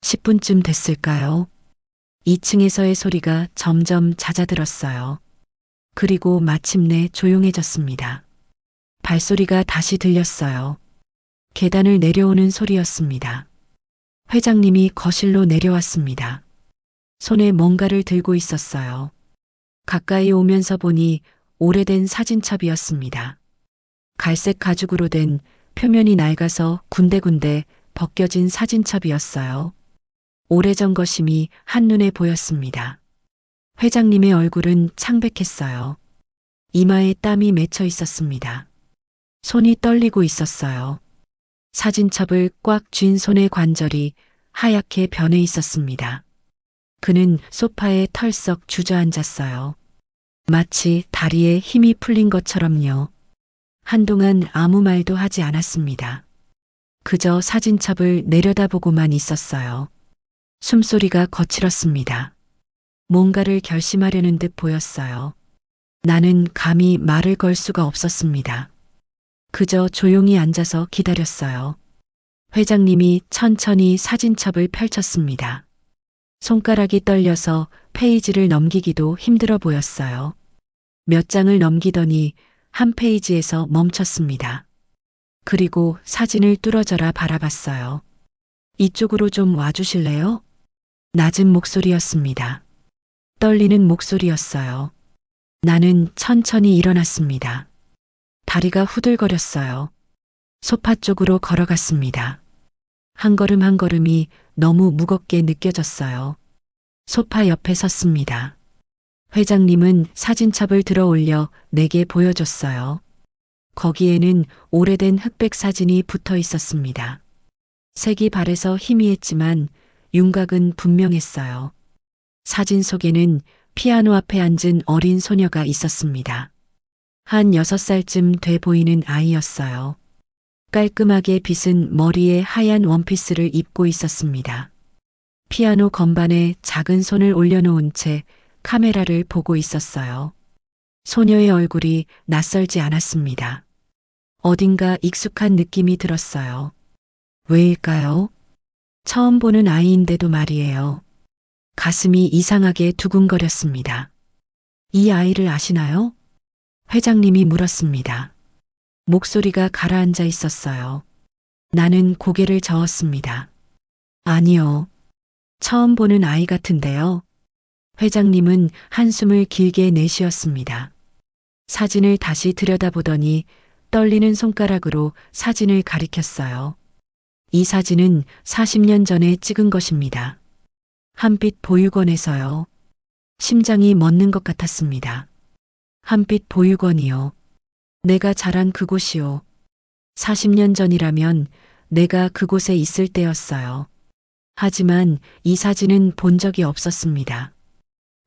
10분쯤 됐을까요? 2층에서의 소리가 점점 잦아들었어요. 그리고 마침내 조용해졌습니다. 발소리가 다시 들렸어요. 계단을 내려오는 소리였습니다. 회장님이 거실로 내려왔습니다. 손에 뭔가를 들고 있었어요. 가까이 오면서 보니 오래된 사진첩이었습니다. 갈색 가죽으로 된 표면이 낡아서 군데군데 벗겨진 사진첩이었어요. 오래전 것임이 한눈에 보였습니다. 회장님의 얼굴은 창백했어요. 이마에 땀이 맺혀 있었습니다. 손이 떨리고 있었어요. 사진첩을 꽉 쥔 손의 관절이 하얗게 변해 있었습니다. 그는 소파에 털썩 주저앉았어요. 마치 다리에 힘이 풀린 것처럼요. 한동안 아무 말도 하지 않았습니다. 그저 사진첩을 내려다보고만 있었어요. 숨소리가 거칠었습니다. 뭔가를 결심하려는 듯 보였어요. 나는 감히 말을 걸 수가 없었습니다. 그저 조용히 앉아서 기다렸어요. 회장님이 천천히 사진첩을 펼쳤습니다. 손가락이 떨려서 페이지를 넘기기도 힘들어 보였어요. 몇 장을 넘기더니 한 페이지에서 멈췄습니다. 그리고 사진을 뚫어져라 바라봤어요. 이쪽으로 좀 와주실래요? 낮은 목소리였습니다. 떨리는 목소리였어요. 나는 천천히 일어났습니다. 다리가 후들거렸어요. 소파 쪽으로 걸어갔습니다. 한 걸음 한 걸음이 너무 무겁게 느껴졌어요. 소파 옆에 섰습니다. 회장님은 사진첩을 들어 올려 내게 보여줬어요. 거기에는 오래된 흑백 사진이 붙어 있었습니다. 색이 바래서 희미했지만 윤곽은 분명했어요. 사진 속에는 피아노 앞에 앉은 어린 소녀가 있었습니다. 한 6살쯤 돼 보이는 아이였어요. 깔끔하게 빗은 머리에 하얀 원피스를 입고 있었습니다. 피아노 건반에 작은 손을 올려놓은 채 카메라를 보고 있었어요. 소녀의 얼굴이 낯설지 않았습니다. 어딘가 익숙한 느낌이 들었어요. 왜일까요? 처음 보는 아이인데도 말이에요. 가슴이 이상하게 두근거렸습니다. 이 아이를 아시나요? 회장님이 물었습니다. 목소리가 가라앉아 있었어요. 나는 고개를 저었습니다. 아니요. 처음 보는 아이 같은데요. 회장님은 한숨을 길게 내쉬었습니다. 사진을 다시 들여다보더니 떨리는 손가락으로 사진을 가리켰어요. 이 사진은 40년 전에 찍은 것입니다. 한빛 보육원에서요. 심장이 멎는 것 같았습니다. 한빛 보육원이요. 내가 자란 그곳이요. 40년 전이라면 내가 그곳에 있을 때였어요. 하지만 이 사진은 본 적이 없었습니다.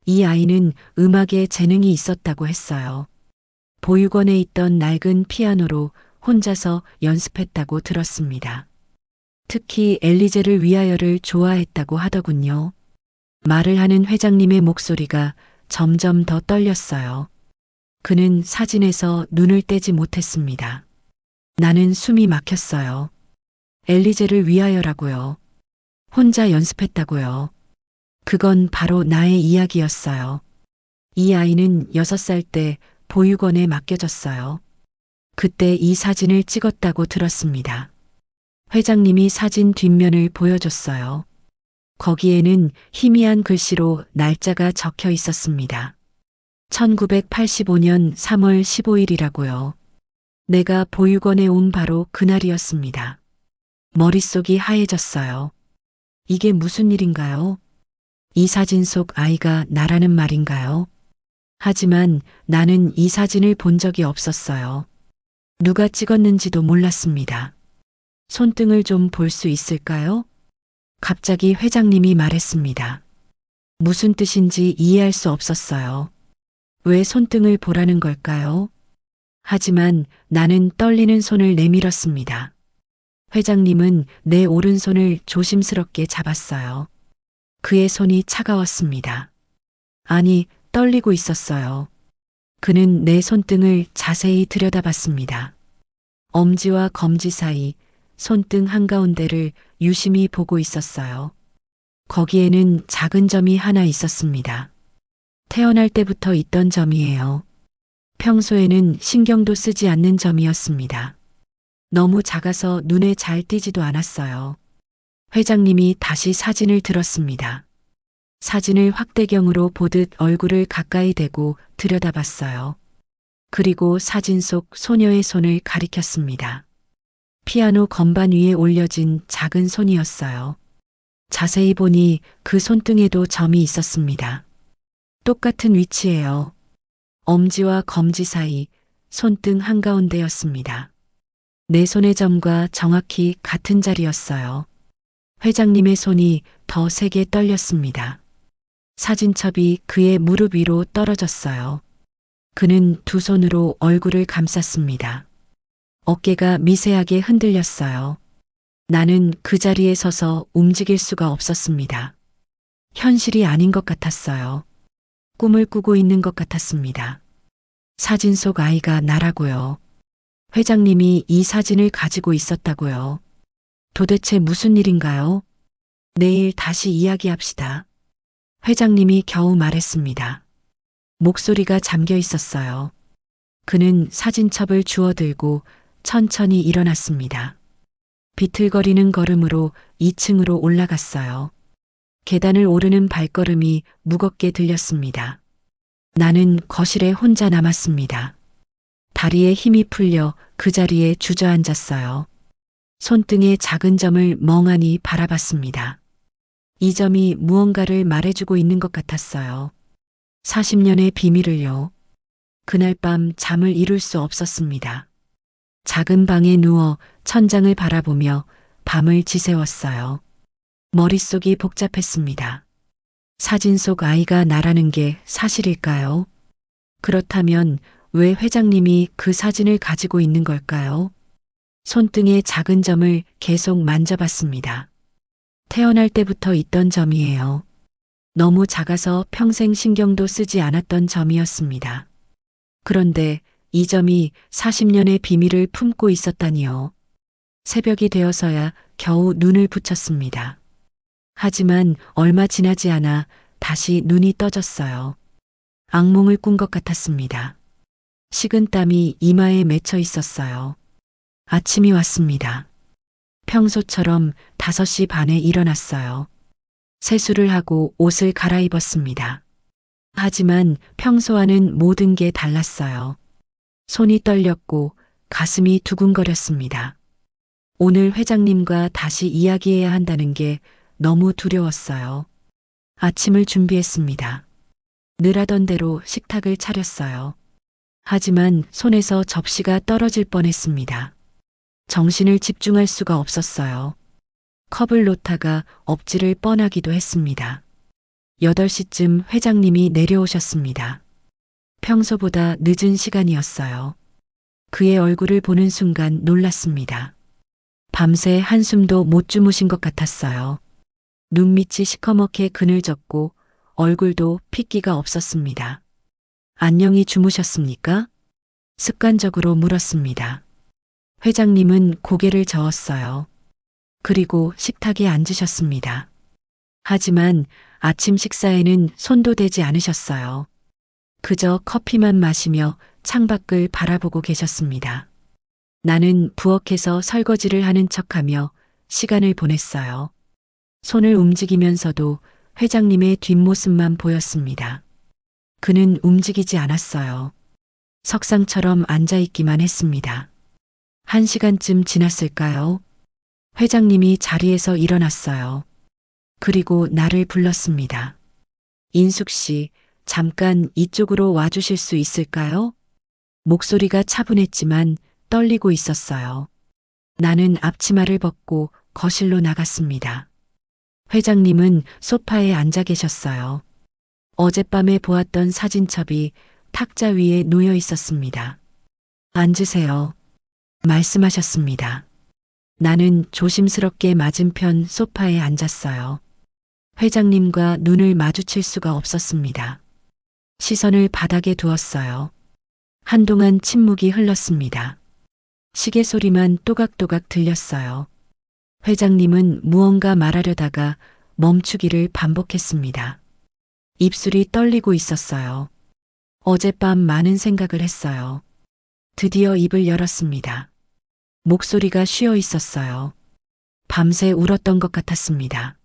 이 아이는 음악에 재능이 있었다고 했어요. 보육원에 있던 낡은 피아노로 혼자서 연습했다고 들었습니다. 특히 엘리제를 위하여를 좋아했다고 하더군요. 말을 하는 회장님의 목소리가 점점 더 떨렸어요. 그는 사진에서 눈을 떼지 못했습니다. 나는 숨이 막혔어요. 엘리제를 위하여라고요. 혼자 연습했다고요. 그건 바로 나의 이야기였어요. 이 아이는 6살 때 보육원에 맡겨졌어요. 그때 이 사진을 찍었다고 들었습니다. 회장님이 사진 뒷면을 보여줬어요. 거기에는 희미한 글씨로 날짜가 적혀 있었습니다. 1985년 3월 15일이라고요. 내가 보육원에 온 바로 그날이었습니다. 머릿속이 하얘졌어요. 이게 무슨 일인가요? 이 사진 속 아이가 나라는 말인가요? 하지만 나는 이 사진을 본 적이 없었어요. 누가 찍었는지도 몰랐습니다. 손등을 좀 볼 수 있을까요? 갑자기 회장님이 말했습니다. 무슨 뜻인지 이해할 수 없었어요. 왜 손등을 보라는 걸까요? 하지만 나는 떨리는 손을 내밀었습니다. 회장님은 내 오른손을 조심스럽게 잡았어요. 그의 손이 차가웠습니다. 아니, 떨리고 있었어요. 그는 내 손등을 자세히 들여다봤습니다. 엄지와 검지 사이 손등 한가운데를 유심히 보고 있었어요. 거기에는 작은 점이 하나 있었습니다. 태어날 때부터 있던 점이에요. 평소에는 신경도 쓰지 않는 점이었습니다. 너무 작아서 눈에 잘 띄지도 않았어요. 회장님이 다시 사진을 들었습니다. 사진을 확대경으로 보듯 얼굴을 가까이 대고 들여다봤어요. 그리고 사진 속 소녀의 손을 가리켰습니다. 피아노 건반 위에 올려진 작은 손이었어요. 자세히 보니 그 손등에도 점이 있었습니다. 똑같은 위치예요. 엄지와 검지 사이 손등 한가운데였습니다. 내 손의 점과 정확히 같은 자리였어요. 회장님의 손이 더 세게 떨렸습니다. 사진첩이 그의 무릎 위로 떨어졌어요. 그는 두 손으로 얼굴을 감쌌습니다. 어깨가 미세하게 흔들렸어요. 나는 그 자리에 서서 움직일 수가 없었습니다. 현실이 아닌 것 같았어요. 꿈을 꾸고 있는 것 같았습니다. 사진 속 아이가 나라고요. 회장님이 이 사진을 가지고 있었다고요. 도대체 무슨 일인가요? 내일 다시 이야기합시다. 회장님이 겨우 말했습니다. 목소리가 잠겨 있었어요. 그는 사진첩을 주워들고 천천히 일어났습니다. 비틀거리는 걸음으로 2층으로 올라갔어요. 계단을 오르는 발걸음이 무겁게 들렸습니다. 나는 거실에 혼자 남았습니다. 다리에 힘이 풀려 그 자리에 주저앉았어요. 손등의 작은 점을 멍하니 바라봤습니다. 이 점이 무언가를 말해주고 있는 것 같았어요. 40년의 비밀을요. 그날 밤 잠을 이룰 수 없었습니다. 작은 방에 누워 천장을 바라보며 밤을 지새웠어요. 머릿속이 복잡했습니다. 사진 속 아이가 나라는 게 사실일까요? 그렇다면 왜 회장님이 그 사진을 가지고 있는 걸까요? 손등의 작은 점을 계속 만져봤습니다. 태어날 때부터 있던 점이에요. 너무 작아서 평생 신경도 쓰지 않았던 점이었습니다. 그런데 이 점이 40년의 비밀을 품고 있었다니요. 새벽이 되어서야 겨우 눈을 붙였습니다. 하지만 얼마 지나지 않아 다시 눈이 떠졌어요. 악몽을 꾼 것 같았습니다. 식은땀이 이마에 맺혀 있었어요. 아침이 왔습니다. 평소처럼 5시 반에 일어났어요. 세수를 하고 옷을 갈아입었습니다. 하지만 평소와는 모든 게 달랐어요. 손이 떨렸고 가슴이 두근거렸습니다. 오늘 회장님과 다시 이야기해야 한다는 게 너무 두려웠어요. 아침을 준비했습니다. 늘 하던 대로 식탁을 차렸어요. 하지만 손에서 접시가 떨어질 뻔했습니다. 정신을 집중할 수가 없었어요. 컵을 놓다가 엎지를 뻔하기도 했습니다. 8시쯤 회장님이 내려오셨습니다. 평소보다 늦은 시간이었어요. 그의 얼굴을 보는 순간 놀랐습니다. 밤새 한숨도 못 주무신 것 같았어요. 눈밑이 시커멓게 그늘졌고 얼굴도 핏기가 없었습니다. 안녕히 주무셨습니까? 습관적으로 물었습니다. 회장님은 고개를 저었어요. 그리고 식탁에 앉으셨습니다. 하지만 아침 식사에는 손도 대지 않으셨어요. 그저 커피만 마시며 창밖을 바라보고 계셨습니다. 나는 부엌에서 설거지를 하는 척하며 시간을 보냈어요. 손을 움직이면서도 회장님의 뒷모습만 보였습니다. 그는 움직이지 않았어요. 석상처럼 앉아있기만 했습니다. 1시간쯤 지났을까요? 회장님이 자리에서 일어났어요. 그리고 나를 불렀습니다. 인숙 씨, 잠깐 이쪽으로 와주실 수 있을까요? 목소리가 차분했지만 떨리고 있었어요. 나는 앞치마를 벗고 거실로 나갔습니다. 회장님은 소파에 앉아 계셨어요. 어젯밤에 보았던 사진첩이 탁자 위에 놓여 있었습니다. 앉으세요. 말씀하셨습니다. 나는 조심스럽게 맞은편 소파에 앉았어요. 회장님과 눈을 마주칠 수가 없었습니다. 시선을 바닥에 두었어요. 한동안 침묵이 흘렀습니다. 시계 소리만 또각또각 들렸어요. 회장님은 무언가 말하려다가 멈추기를 반복했습니다. 입술이 떨리고 있었어요. 어젯밤 많은 생각을 했어요. 드디어 입을 열었습니다. 목소리가 쉬어 있었어요. 밤새 울었던 것 같았습니다.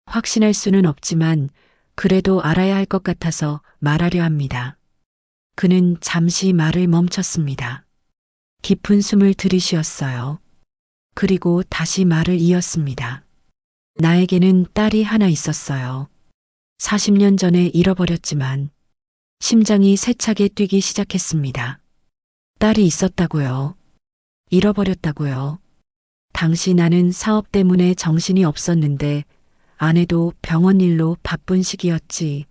확신할 수는 없지만 그래도 알아야 할 것 같아서 말하려 합니다. 그는 잠시 말을 멈췄습니다. 깊은 숨을 들이쉬었어요. 그리고 다시 말을 이었습니다. 나에게는 딸이 하나 있었어요. 40년 전에 잃어버렸지만 심장이 세차게 뛰기 시작했습니다. 딸이 있었다고요. 잃어버렸다고요. 당시 나는 사업 때문에 정신이 없었는데 아내도 병원 일로 바쁜 시기였지.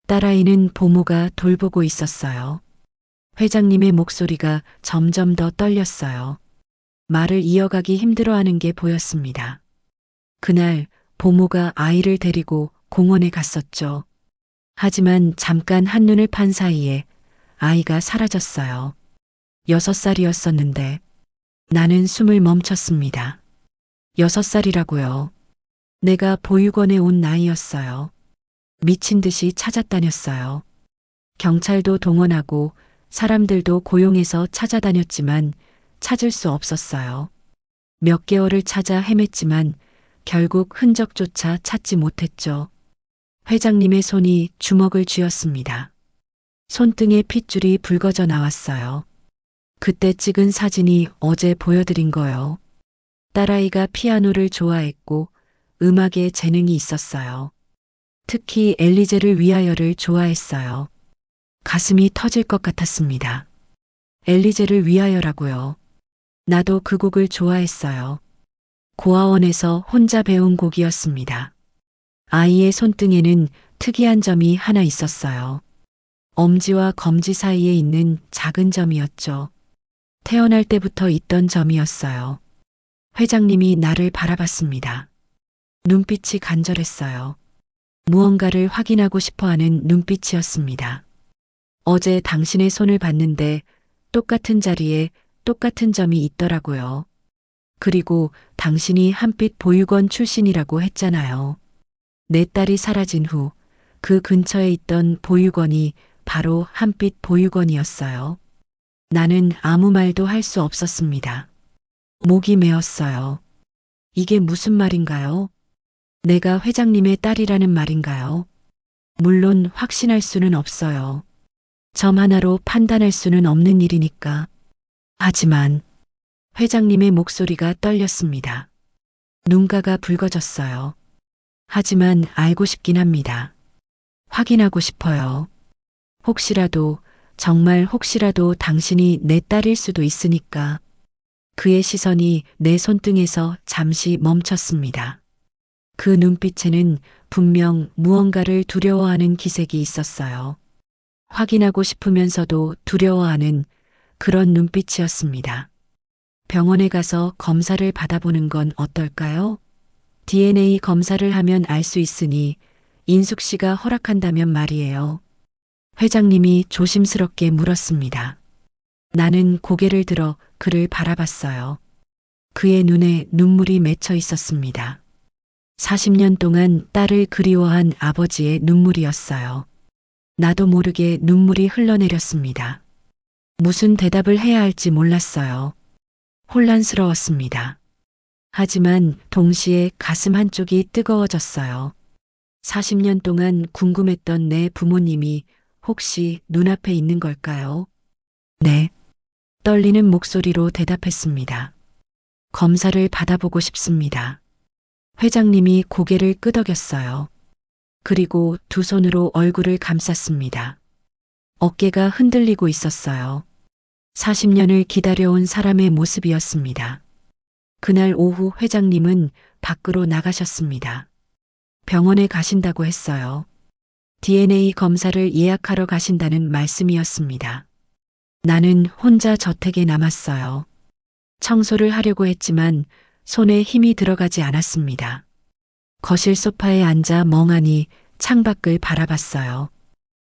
딸아이는 보모가 돌보고 있었어요. 회장님의 목소리가 점점 더 떨렸어요. 말을 이어가기 힘들어하는 게 보였습니다. 그날 보모가 아이를 데리고 공원에 갔었죠. 하지만 잠깐 한눈을 판 사이에 아이가 사라졌어요. 6살이었었는데 나는 숨을 멈췄습니다. 6살이라고요. 내가 보육원에 온 나이였어요. 미친 듯이 찾아다녔어요. 경찰도 동원하고 사람들도 고용해서 찾아다녔지만 찾을 수 없었어요. 몇 개월을 찾아 헤맸지만 결국 흔적조차 찾지 못했죠. 회장님의 손이 주먹을 쥐었습니다. 손등에 핏줄이 붉어져 나왔어요. 그때 찍은 사진이 어제 보여드린 거요. 딸아이가 피아노를 좋아했고 음악에 재능이 있었어요. 특히 엘리제를 위하여를 좋아했어요. 가슴이 터질 것 같았습니다. 엘리제를 위하여라고요. 나도 그 곡을 좋아했어요. 고아원에서 혼자 배운 곡이었습니다. 아이의 손등에는 특이한 점이 하나 있었어요. 엄지와 검지 사이에 있는 작은 점이었죠. 태어날 때부터 있던 점이었어요. 회장님이 나를 바라봤습니다. 눈빛이 간절했어요. 무언가를 확인하고 싶어 하는 눈빛이었습니다. 어제 당신의 손을 봤는데 똑같은 자리에 똑같은 점이 있더라고요. 그리고 당신이 한빛 보육원 출신이라고 했잖아요. 내 딸이 사라진 후 그 근처에 있던 보육원이 바로 한빛 보육원이었어요. 나는 아무 말도 할 수 없었습니다. 목이 메었어요. 이게 무슨 말인가요? 내가 회장님의 딸이라는 말인가요? 물론 확신할 수는 없어요. 점 하나로 판단할 수는 없는 일이니까. 하지만 회장님의 목소리가 떨렸습니다. 눈가가 붉어졌어요. 하지만 알고 싶긴 합니다. 확인하고 싶어요. 혹시라도, 정말 혹시라도 당신이 내 딸일 수도 있으니까. 그의 시선이 내 손등에서 잠시 멈췄습니다. 그 눈빛에는 분명 무언가를 두려워하는 기색이 있었어요. 확인하고 싶으면서도 두려워하는 그런 눈빛이었습니다. 병원에 가서 검사를 받아보는 건 어떨까요? DNA 검사를 하면 알 수 있으니 인숙 씨가 허락한다면 말이에요. 회장님이 조심스럽게 물었습니다. 나는 고개를 들어 그를 바라봤어요. 그의 눈에 눈물이 맺혀 있었습니다. 40년 동안 딸을 그리워한 아버지의 눈물이었어요. 나도 모르게 눈물이 흘러내렸습니다. 무슨 대답을 해야 할지 몰랐어요. 혼란스러웠습니다. 하지만 동시에 가슴 한쪽이 뜨거워졌어요. 40년 동안 궁금했던 내 부모님이 혹시 눈앞에 있는 걸까요? 네. 떨리는 목소리로 대답했습니다. 검사를 받아보고 싶습니다. 회장님이 고개를 끄덕였어요. 그리고 두 손으로 얼굴을 감쌌습니다. 어깨가 흔들리고 있었어요. 40년을 기다려온 사람의 모습이었습니다. 그날 오후 회장님은 밖으로 나가셨습니다. 병원에 가신다고 했어요. DNA 검사를 예약하러 가신다는 말씀이었습니다. 나는 혼자 저택에 남았어요. 청소를 하려고 했지만 손에 힘이 들어가지 않았습니다. 거실 소파에 앉아 멍하니 창밖을 바라봤어요.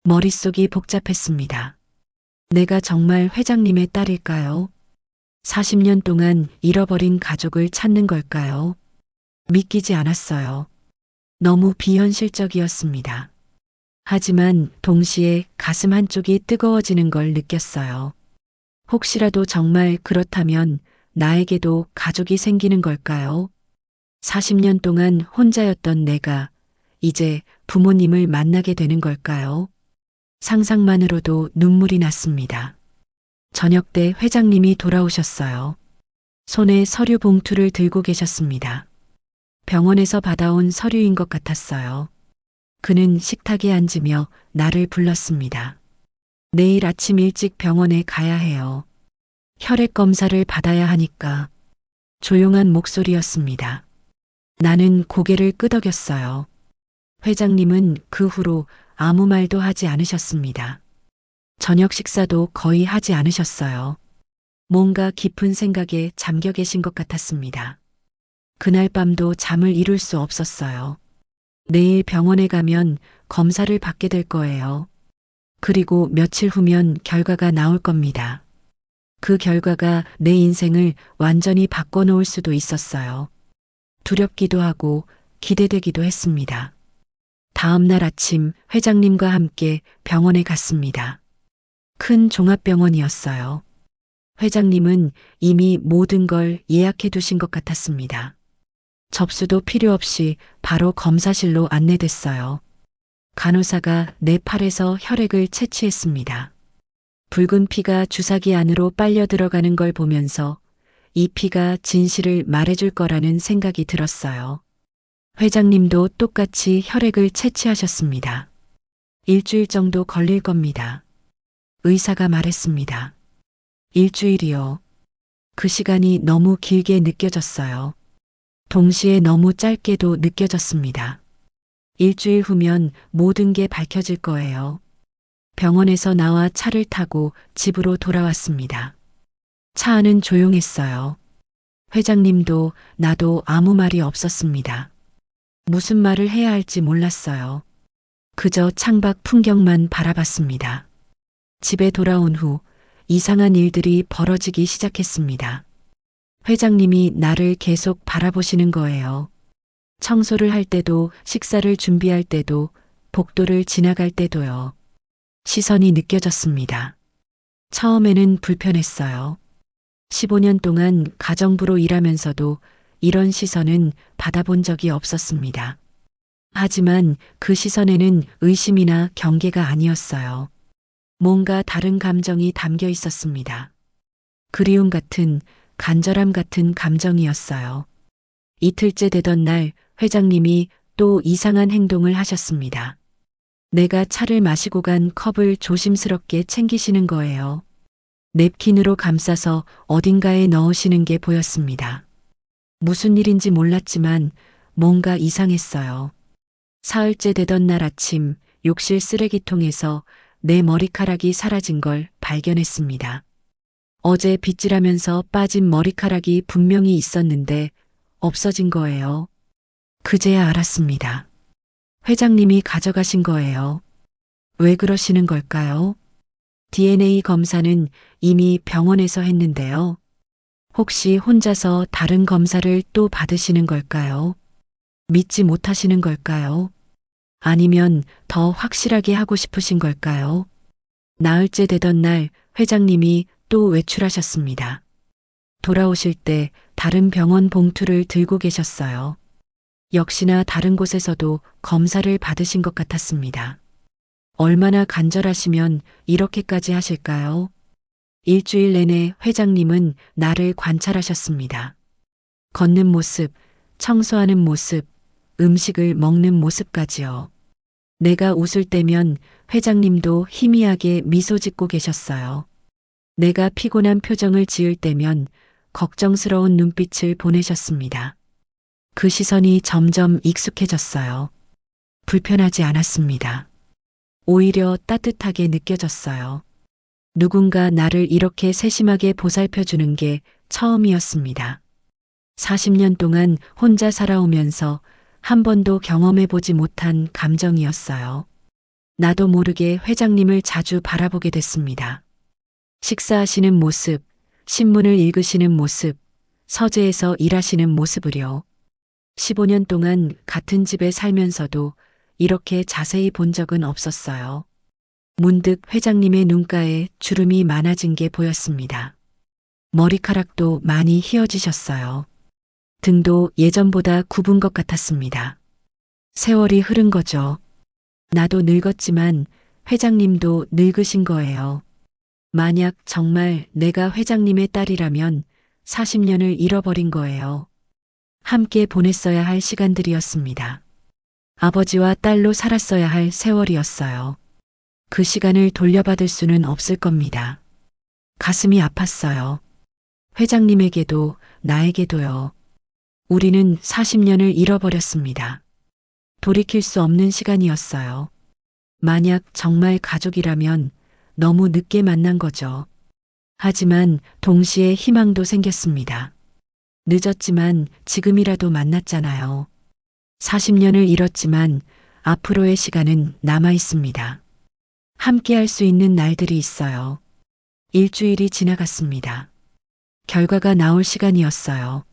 머릿속이 복잡했습니다. 내가 정말 회장님의 딸일까요? 40년 동안 잃어버린 가족을 찾는 걸까요? 믿기지 않았어요. 너무 비현실적이었습니다. 하지만 동시에 가슴 한쪽이 뜨거워지는 걸 느꼈어요. 혹시라도 정말 그렇다면 나에게도 가족이 생기는 걸까요? 40년 동안 혼자였던 내가 이제 부모님을 만나게 되는 걸까요? 상상만으로도 눈물이 났습니다. 저녁 때 회장님이 돌아오셨어요. 손에 서류 봉투를 들고 계셨습니다. 병원에서 받아온 서류인 것 같았어요. 그는 식탁에 앉으며 나를 불렀습니다. 내일 아침 일찍 병원에 가야 해요. 혈액 검사를 받아야 하니까. 조용한 목소리였습니다. 나는 고개를 끄덕였어요. 회장님은 그 후로 아무 말도 하지 않으셨습니다. 저녁 식사도 거의 하지 않으셨어요. 뭔가 깊은 생각에 잠겨 계신 것 같았습니다. 그날 밤도 잠을 이룰 수 없었어요. 내일 병원에 가면 검사를 받게 될 거예요. 그리고 며칠 후면 결과가 나올 겁니다. 그 결과가 내 인생을 완전히 바꿔놓을 수도 있었어요. 두렵기도 하고 기대되기도 했습니다. 다음 날 아침 회장님과 함께 병원에 갔습니다. 큰 종합병원이었어요. 회장님은 이미 모든 걸 예약해 두신 것 같았습니다. 접수도 필요 없이 바로 검사실로 안내됐어요. 간호사가 내 팔에서 혈액을 채취했습니다. 붉은 피가 주사기 안으로 빨려 들어가는 걸 보면서 이 피가 진실을 말해줄 거라는 생각이 들었어요. 회장님도 똑같이 혈액을 채취하셨습니다. 일주일 정도 걸릴 겁니다. 의사가 말했습니다. 일주일이요. 그 시간이 너무 길게 느껴졌어요. 동시에 너무 짧게도 느껴졌습니다. 일주일 후면 모든 게 밝혀질 거예요. 병원에서 나와 차를 타고 집으로 돌아왔습니다. 차 안은 조용했어요. 회장님도 나도 아무 말이 없었습니다. 무슨 말을 해야 할지 몰랐어요. 그저 창밖 풍경만 바라봤습니다. 집에 돌아온 후 이상한 일들이 벌어지기 시작했습니다. 회장님이 나를 계속 바라보시는 거예요. 청소를 할 때도, 식사를 준비할 때도, 복도를 지나갈 때도요. 시선이 느껴졌습니다. 처음에는 불편했어요. 15년 동안 가정부로 일하면서도 이런 시선은 받아본 적이 없었습니다. 하지만 그 시선에는 의심이나 경계가 아니었어요. 뭔가 다른 감정이 담겨 있었습니다. 그리움 같은, 간절함 같은 감정이었어요. 이틀째 되던 날 회장님이 또 이상한 행동을 하셨습니다. 내가 차를 마시고 간 컵을 조심스럽게 챙기시는 거예요. 냅킨으로 감싸서 어딘가에 넣으시는 게 보였습니다. 무슨 일인지 몰랐지만 뭔가 이상했어요. 사흘째 되던 날 아침 욕실 쓰레기통에서 내 머리카락이 사라진 걸 발견했습니다. 어제 빗질하면서 빠진 머리카락이 분명히 있었는데 없어진 거예요. 그제야 알았습니다. 회장님이 가져가신 거예요. 왜 그러시는 걸까요? DNA 검사는 이미 병원에서 했는데요. 혹시 혼자서 다른 검사를 또 받으시는 걸까요? 믿지 못하시는 걸까요? 아니면 더 확실하게 하고 싶으신 걸까요? 나흘째 되던 날 회장님이 또 외출하셨습니다. 돌아오실 때 다른 병원 봉투를 들고 계셨어요. 역시나 다른 곳에서도 검사를 받으신 것 같았습니다. 얼마나 간절하시면 이렇게까지 하실까요? 일주일 내내 회장님은 나를 관찰하셨습니다. 걷는 모습, 청소하는 모습, 음식을 먹는 모습까지요. 내가 웃을 때면 회장님도 희미하게 미소 짓고 계셨어요. 내가 피곤한 표정을 지을 때면 걱정스러운 눈빛을 보내셨습니다. 그 시선이 점점 익숙해졌어요. 불편하지 않았습니다. 오히려 따뜻하게 느껴졌어요. 누군가 나를 이렇게 세심하게 보살펴주는 게 처음이었습니다. 40년 동안 혼자 살아오면서 한 번도 경험해보지 못한 감정이었어요. 나도 모르게 회장님을 자주 바라보게 됐습니다. 식사하시는 모습, 신문을 읽으시는 모습, 서재에서 일하시는 모습을요. 15년 동안 같은 집에 살면서도 이렇게 자세히 본 적은 없었어요. 문득 회장님의 눈가에 주름이 많아진 게 보였습니다. 머리카락도 많이 휘어지셨어요. 등도 예전보다 굽은 것 같았습니다. 세월이 흐른 거죠. 나도 늙었지만 회장님도 늙으신 거예요. 만약 정말 내가 회장님의 딸이라면 40년을 잃어버린 거예요. 함께 보냈어야 할 시간들이었습니다. 아버지와 딸로 살았어야 할 세월이었어요. 그 시간을 돌려받을 수는 없을 겁니다. 가슴이 아팠어요. 회장님에게도 나에게도요. 우리는 40년을 잃어버렸습니다. 돌이킬 수 없는 시간이었어요. 만약 정말 가족이라면 너무 늦게 만난 거죠. 하지만 동시에 희망도 생겼습니다. 늦었지만 지금이라도 만났잖아요. 40년을 잃었지만 앞으로의 시간은 남아 있습니다. 함께 할 수 있는 날들이 있어요. 일주일이 지나갔습니다. 결과가 나올 시간이었어요.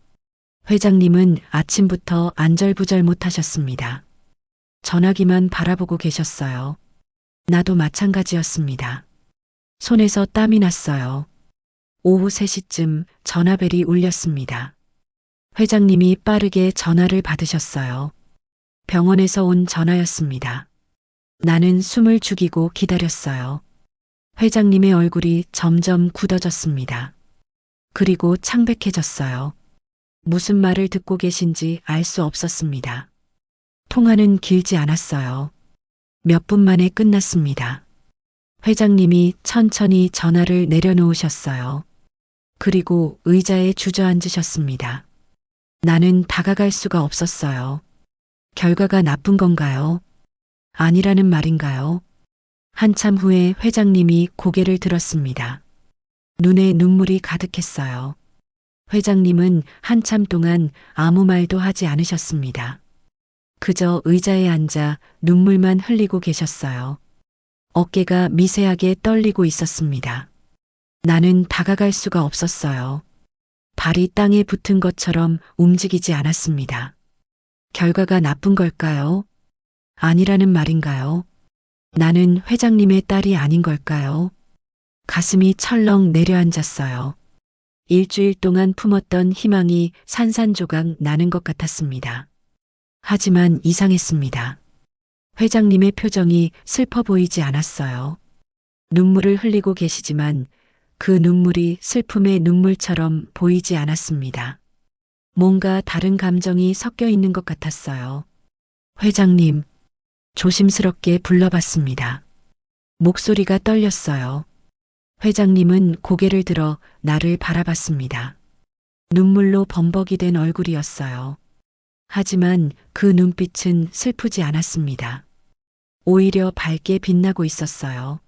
회장님은 아침부터 안절부절 못하셨습니다. 전화기만 바라보고 계셨어요. 나도 마찬가지였습니다. 손에서 땀이 났어요. 오후 3시쯤 전화벨이 울렸습니다. 회장님이 빠르게 전화를 받으셨어요. 병원에서 온 전화였습니다. 나는 숨을 죽이고 기다렸어요. 회장님의 얼굴이 점점 굳어졌습니다. 그리고 창백해졌어요. 무슨 말을 듣고 계신지 알 수 없었습니다. 통화는 길지 않았어요. 몇 분 만에 끝났습니다. 회장님이 천천히 전화를 내려놓으셨어요. 그리고 의자에 주저앉으셨습니다. 나는 다가갈 수가 없었어요. 결과가 나쁜 건가요? 아니라는 말인가요? 한참 후에 회장님이 고개를 들었습니다. 눈에 눈물이 가득했어요. 회장님은 한참 동안 아무 말도 하지 않으셨습니다. 그저 의자에 앉아 눈물만 흘리고 계셨어요. 어깨가 미세하게 떨리고 있었습니다. 나는 다가갈 수가 없었어요. 발이 땅에 붙은 것처럼 움직이지 않았습니다. 결과가 나쁜 걸까요? 아니라는 말인가요? 나는 회장님의 딸이 아닌 걸까요? 가슴이 철렁 내려앉았어요. 일주일 동안 품었던 희망이 산산조각 나는 것 같았습니다. 하지만 이상했습니다. 회장님의 표정이 슬퍼 보이지 않았어요. 눈물을 흘리고 계시지만 그 눈물이 슬픔의 눈물처럼 보이지 않았습니다. 뭔가 다른 감정이 섞여 있는 것 같았어요. 회장님, 조심스럽게 불러봤습니다. 목소리가 떨렸어요. 회장님은 고개를 들어 나를 바라봤습니다. 눈물로 범벅이 된 얼굴이었어요. 하지만 그 눈빛은 슬프지 않았습니다. 오히려 밝게 빛나고 있었어요.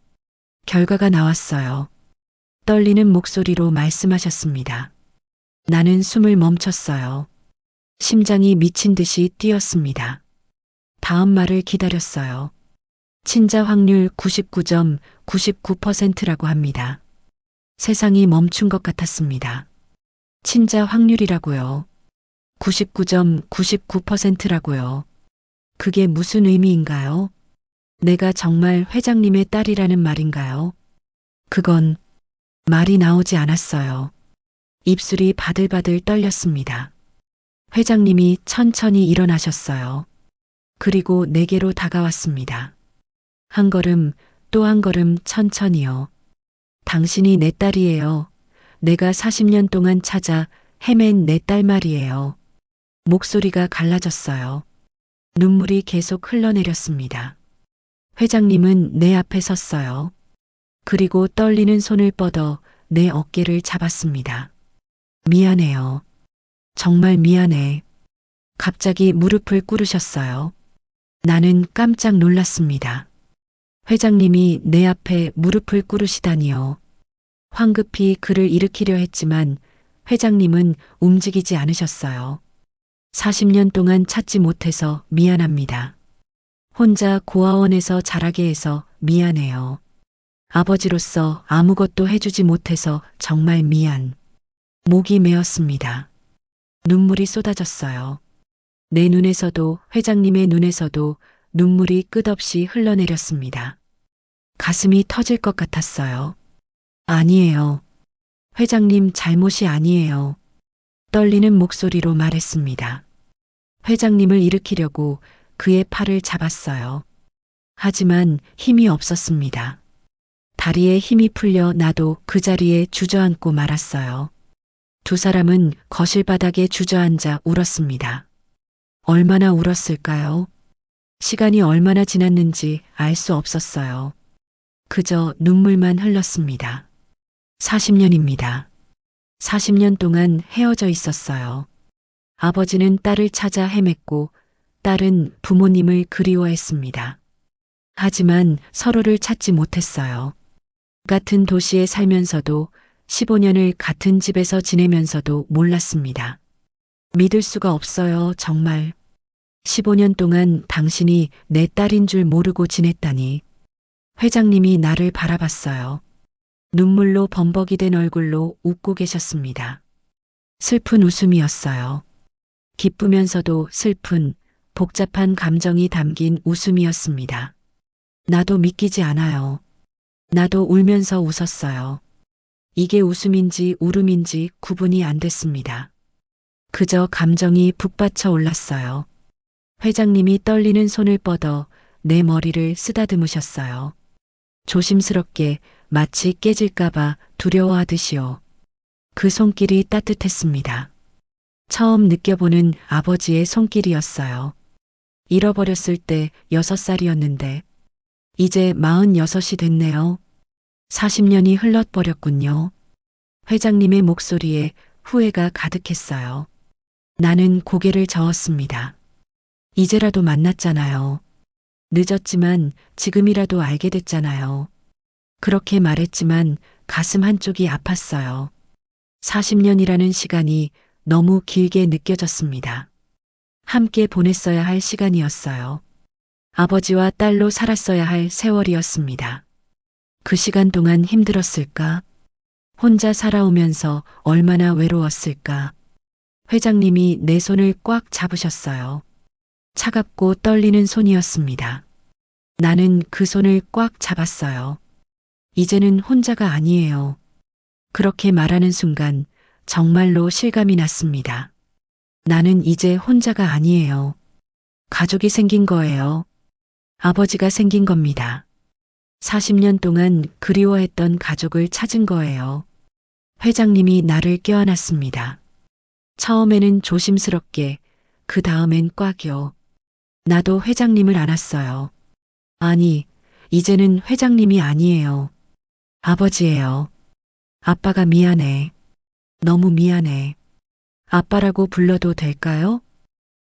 결과가 나왔어요. 떨리는 목소리로 말씀하셨습니다. 나는 숨을 멈췄어요. 심장이 미친 듯이 뛰었습니다. 다음 말을 기다렸어요. 친자 확률 99.99%라고 합니다. 세상이 멈춘 것 같았습니다. 친자 확률이라고요. 99.99%라고요. 그게 무슨 의미인가요? 내가 정말 회장님의 딸이라는 말인가요? 그건 말이 나오지 않았어요. 입술이 바들바들 떨렸습니다. 회장님이 천천히 일어나셨어요. 그리고 내게로 다가왔습니다. 한 걸음, 또 한 걸음 천천히요. 당신이 내 딸이에요. 내가 40년 동안 찾아 헤맨 내 딸 말이에요. 목소리가 갈라졌어요. 눈물이 계속 흘러내렸습니다. 회장님은 내 앞에 섰어요. 그리고 떨리는 손을 뻗어 내 어깨를 잡았습니다. 미안해요. 정말 미안해. 갑자기 무릎을 꿇으셨어요. 나는 깜짝 놀랐습니다. 회장님이 내 앞에 무릎을 꿇으시다니요. 황급히 그를 일으키려 했지만 회장님은 움직이지 않으셨어요. 40년 동안 찾지 못해서 미안합니다. 혼자 고아원에서 자라게 해서 미안해요. 아버지로서 아무것도 해주지 못해서 정말 미안. 목이 메었습니다. 눈물이 쏟아졌어요. 내 눈에서도 회장님의 눈에서도 눈물이 끝없이 흘러내렸습니다. 가슴이 터질 것 같았어요. 아니에요. 회장님 잘못이 아니에요. 떨리는 목소리로 말했습니다. 회장님을 일으키려고 그의 팔을 잡았어요. 하지만 힘이 없었습니다. 다리에 힘이 풀려 나도 그 자리에 주저앉고 말았어요. 두 사람은 거실 바닥에 주저앉아 울었습니다. 얼마나 울었을까요? 시간이 얼마나 지났는지 알 수 없었어요. 그저 눈물만 흘렀습니다. 40년입니다. 40년 동안 헤어져 있었어요. 아버지는 딸을 찾아 헤맸고 딸은 부모님을 그리워했습니다. 하지만 서로를 찾지 못했어요. 같은 도시에 살면서도 15년을 같은 집에서 지내면서도 몰랐습니다. 믿을 수가 없어요, 정말. 15년 동안 당신이 내 딸인 줄 모르고 지냈다니. 회장님이 나를 바라봤어요. 눈물로 범벅이 된 얼굴로 웃고 계셨습니다. 슬픈 웃음이었어요. 기쁘면서도 슬픈, 복잡한 감정이 담긴 웃음이었습니다. 나도 믿기지 않아요. 나도 울면서 웃었어요. 이게 웃음인지 울음인지 구분이 안 됐습니다. 그저 감정이 북받쳐 올랐어요. 회장님이 떨리는 손을 뻗어 내 머리를 쓰다듬으셨어요. 조심스럽게 마치 깨질까봐 두려워하듯이요. 그 손길이 따뜻했습니다. 처음 느껴보는 아버지의 손길이었어요. 잃어버렸을 때 6살이었는데 이제 46이 됐네요. 40년이 흘러버렸군요. 회장님의 목소리에 후회가 가득했어요. 나는 고개를 저었습니다. 이제라도 만났잖아요. 늦었지만 지금이라도 알게 됐잖아요. 그렇게 말했지만 가슴 한쪽이 아팠어요. 40년이라는 시간이 너무 길게 느껴졌습니다. 함께 보냈어야 할 시간이었어요. 아버지와 딸로 살았어야 할 세월이었습니다. 그 시간 동안 힘들었을까? 혼자 살아오면서 얼마나 외로웠을까? 회장님이 내 손을 꽉 잡으셨어요. 차갑고 떨리는 손이었습니다. 나는 그 손을 꽉 잡았어요. 이제는 혼자가 아니에요. 그렇게 말하는 순간 정말로 실감이 났습니다. 나는 이제 혼자가 아니에요. 가족이 생긴 거예요. 아버지가 생긴 겁니다. 40년 동안 그리워했던 가족을 찾은 거예요. 회장님이 나를 껴안았습니다. 처음에는 조심스럽게, 그 다음엔 꽉요. 나도 회장님을 안았어요. 아니, 이제는 회장님이 아니에요. 아버지예요. 아빠가 미안해. 너무 미안해. 아빠라고 불러도 될까요?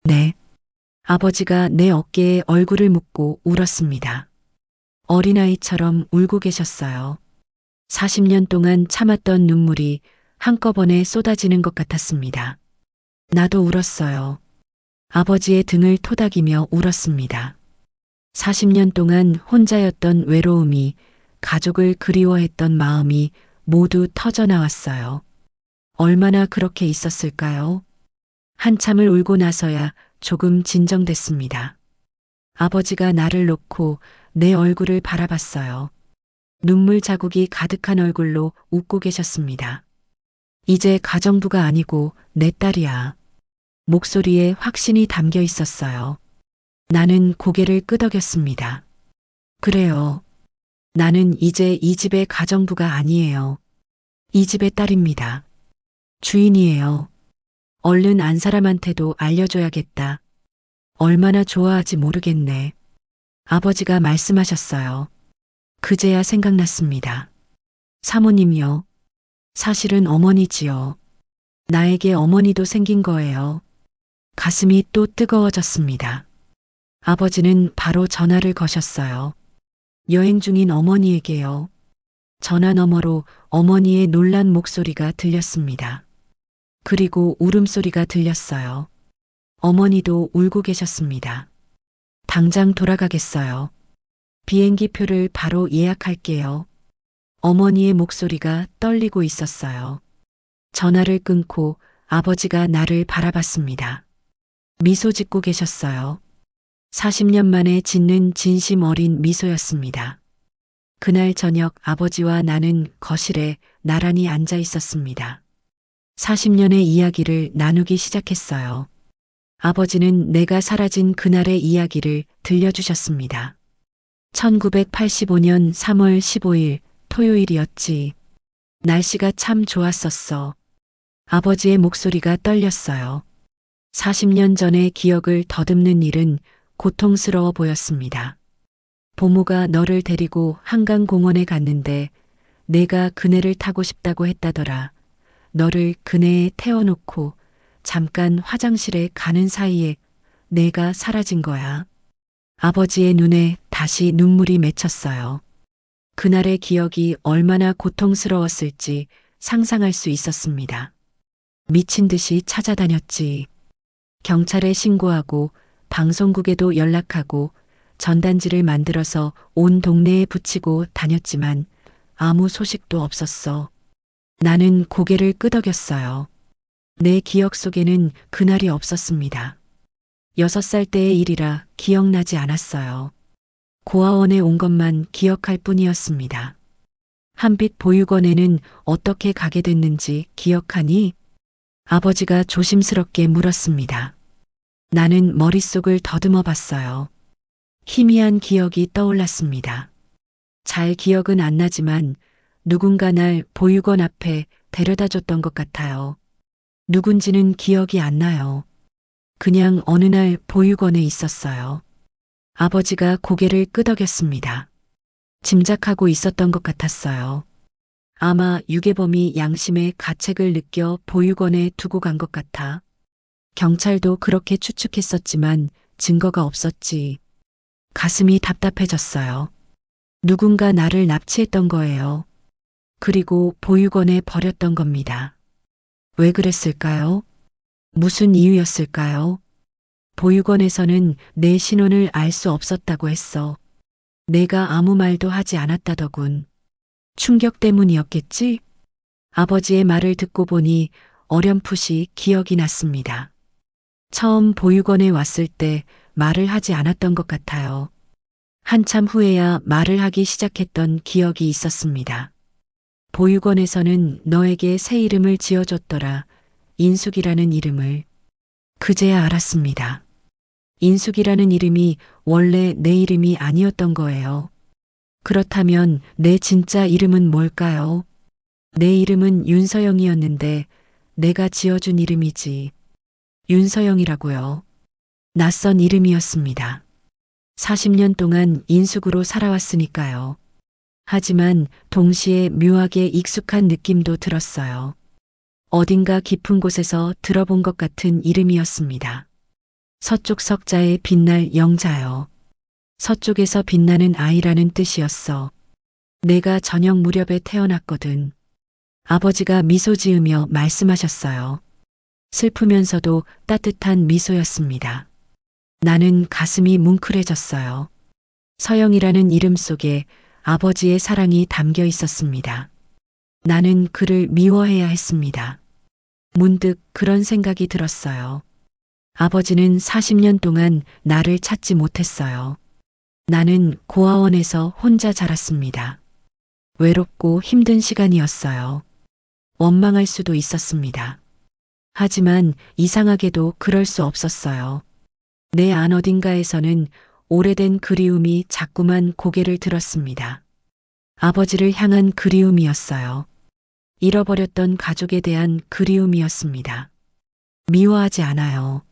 네. 아버지가 내 어깨에 얼굴을 묻고 울었습니다. 어린아이처럼 울고 계셨어요. 40년 동안 참았던 눈물이 한꺼번에 쏟아지는 것 같았습니다. 나도 울었어요. 아버지의 등을 토닥이며 울었습니다. 40년 동안 혼자였던 외로움이, 가족을 그리워했던 마음이 모두 터져나왔어요. 얼마나 그렇게 있었을까요? 한참을 울고 나서야 조금 진정됐습니다. 아버지가 나를 놓고 내 얼굴을 바라봤어요. 눈물 자국이 가득한 얼굴로 웃고 계셨습니다. 이제 가정부가 아니고 내 딸이야. 목소리에 확신이 담겨 있었어요. 나는 고개를 끄덕였습니다. 그래요. 나는 이제 이 집의 가정부가 아니에요. 이 집의 딸입니다. 주인이에요. 얼른 안 사람한테도 알려줘야겠다. 얼마나 좋아하지 모르겠네. 아버지가 말씀하셨어요. 그제야 생각났습니다. 사모님이요. 사실은 어머니지요. 나에게 어머니도 생긴 거예요. 가슴이 또 뜨거워졌습니다. 아버지는 바로 전화를 거셨어요. 여행 중인 어머니에게요. 전화 너머로 어머니의 놀란 목소리가 들렸습니다. 그리고 울음소리가 들렸어요. 어머니도 울고 계셨습니다. 당장 돌아가겠어요. 비행기 표를 바로 예약할게요. 어머니의 목소리가 떨리고 있었어요. 전화를 끊고 아버지가 나를 바라봤습니다. 미소 짓고 계셨어요. 40년 만에 짓는 진심 어린 미소였습니다. 그날 저녁 아버지와 나는 거실에 나란히 앉아 있었습니다. 40년의 이야기를 나누기 시작했어요. 아버지는 내가 사라진 그날의 이야기를 들려주셨습니다. 1985년 3월 15일 토요일이었지. 날씨가 참 좋았었어. 아버지의 목소리가 떨렸어요. 40년 전의 기억을 더듬는 일은 고통스러워 보였습니다. 보모가 너를 데리고 한강공원에 갔는데 내가 그네를 타고 싶다고 했다더라. 너를 그네에 태워놓고 잠깐 화장실에 가는 사이에 내가 사라진 거야. 아버지의 눈에 다시 눈물이 맺혔어요. 그날의 기억이 얼마나 고통스러웠을지 상상할 수 있었습니다. 미친 듯이 찾아다녔지. 경찰에 신고하고 방송국에도 연락하고 전단지를 만들어서 온 동네에 붙이고 다녔지만 아무 소식도 없었어. 나는 고개를 끄덕였어요. 내 기억 속에는 그날이 없었습니다. 6살 때의 일이라 기억나지 않았어요. 고아원에 온 것만 기억할 뿐이었습니다. 한빛 보육원에는 어떻게 가게 됐는지 기억하니? 아버지가 조심스럽게 물었습니다. 나는 머릿속을 더듬어 봤어요. 희미한 기억이 떠올랐습니다. 잘 기억은 안 나지만 누군가 날 보육원 앞에 데려다 줬던 것 같아요. 누군지는 기억이 안 나요. 그냥 어느 날 보육원에 있었어요. 아버지가 고개를 끄덕였습니다. 짐작하고 있었던 것 같았어요. 아마 유괴범이 양심의 가책을 느껴 보육원에 두고 간 것 같아. 경찰도 그렇게 추측했었지만 증거가 없었지. 가슴이 답답해졌어요. 누군가 나를 납치했던 거예요. 그리고 보육원에 버렸던 겁니다. 왜 그랬을까요? 무슨 이유였을까요? 보육원에서는 내 신원을 알 수 없었다고 했어. 내가 아무 말도 하지 않았다더군. 충격 때문이었겠지? 아버지의 말을 듣고 보니 어렴풋이 기억이 났습니다. 처음 보육원에 왔을 때 말을 하지 않았던 것 같아요. 한참 후에야 말을 하기 시작했던 기억이 있었습니다. 보육원에서는 너에게 새 이름을 지어줬더라. 인숙이라는 이름을. 그제야 알았습니다. 인숙이라는 이름이 원래 내 이름이 아니었던 거예요. 그렇다면 내 진짜 이름은 뭘까요? 내 이름은 윤서영이었는데 내가 지어준 이름이지. 윤서영이라고요. 낯선 이름이었습니다. 40년 동안 인숙으로 살아왔으니까요. 하지만 동시에 묘하게 익숙한 느낌도 들었어요. 어딘가 깊은 곳에서 들어본 것 같은 이름이었습니다. 서쪽 석자에 빛날 영자요. 서쪽에서 빛나는 아이라는 뜻이었어. 내가 저녁 무렵에 태어났거든. 아버지가 미소 지으며 말씀하셨어요. 슬프면서도 따뜻한 미소였습니다. 나는 가슴이 뭉클해졌어요. 서영이라는 이름 속에 아버지의 사랑이 담겨 있었습니다. 나는 그를 미워해야 했습니다. 문득 그런 생각이 들었어요. 아버지는 40년 동안 나를 찾지 못했어요. 나는 고아원에서 혼자 자랐습니다. 외롭고 힘든 시간이었어요. 원망할 수도 있었습니다. 하지만 이상하게도 그럴 수 없었어요. 내 안 어딘가에서는 오래된 그리움이 자꾸만 고개를 들었습니다. 아버지를 향한 그리움이었어요. 잃어버렸던 가족에 대한 그리움이었습니다. 미워하지 않아요.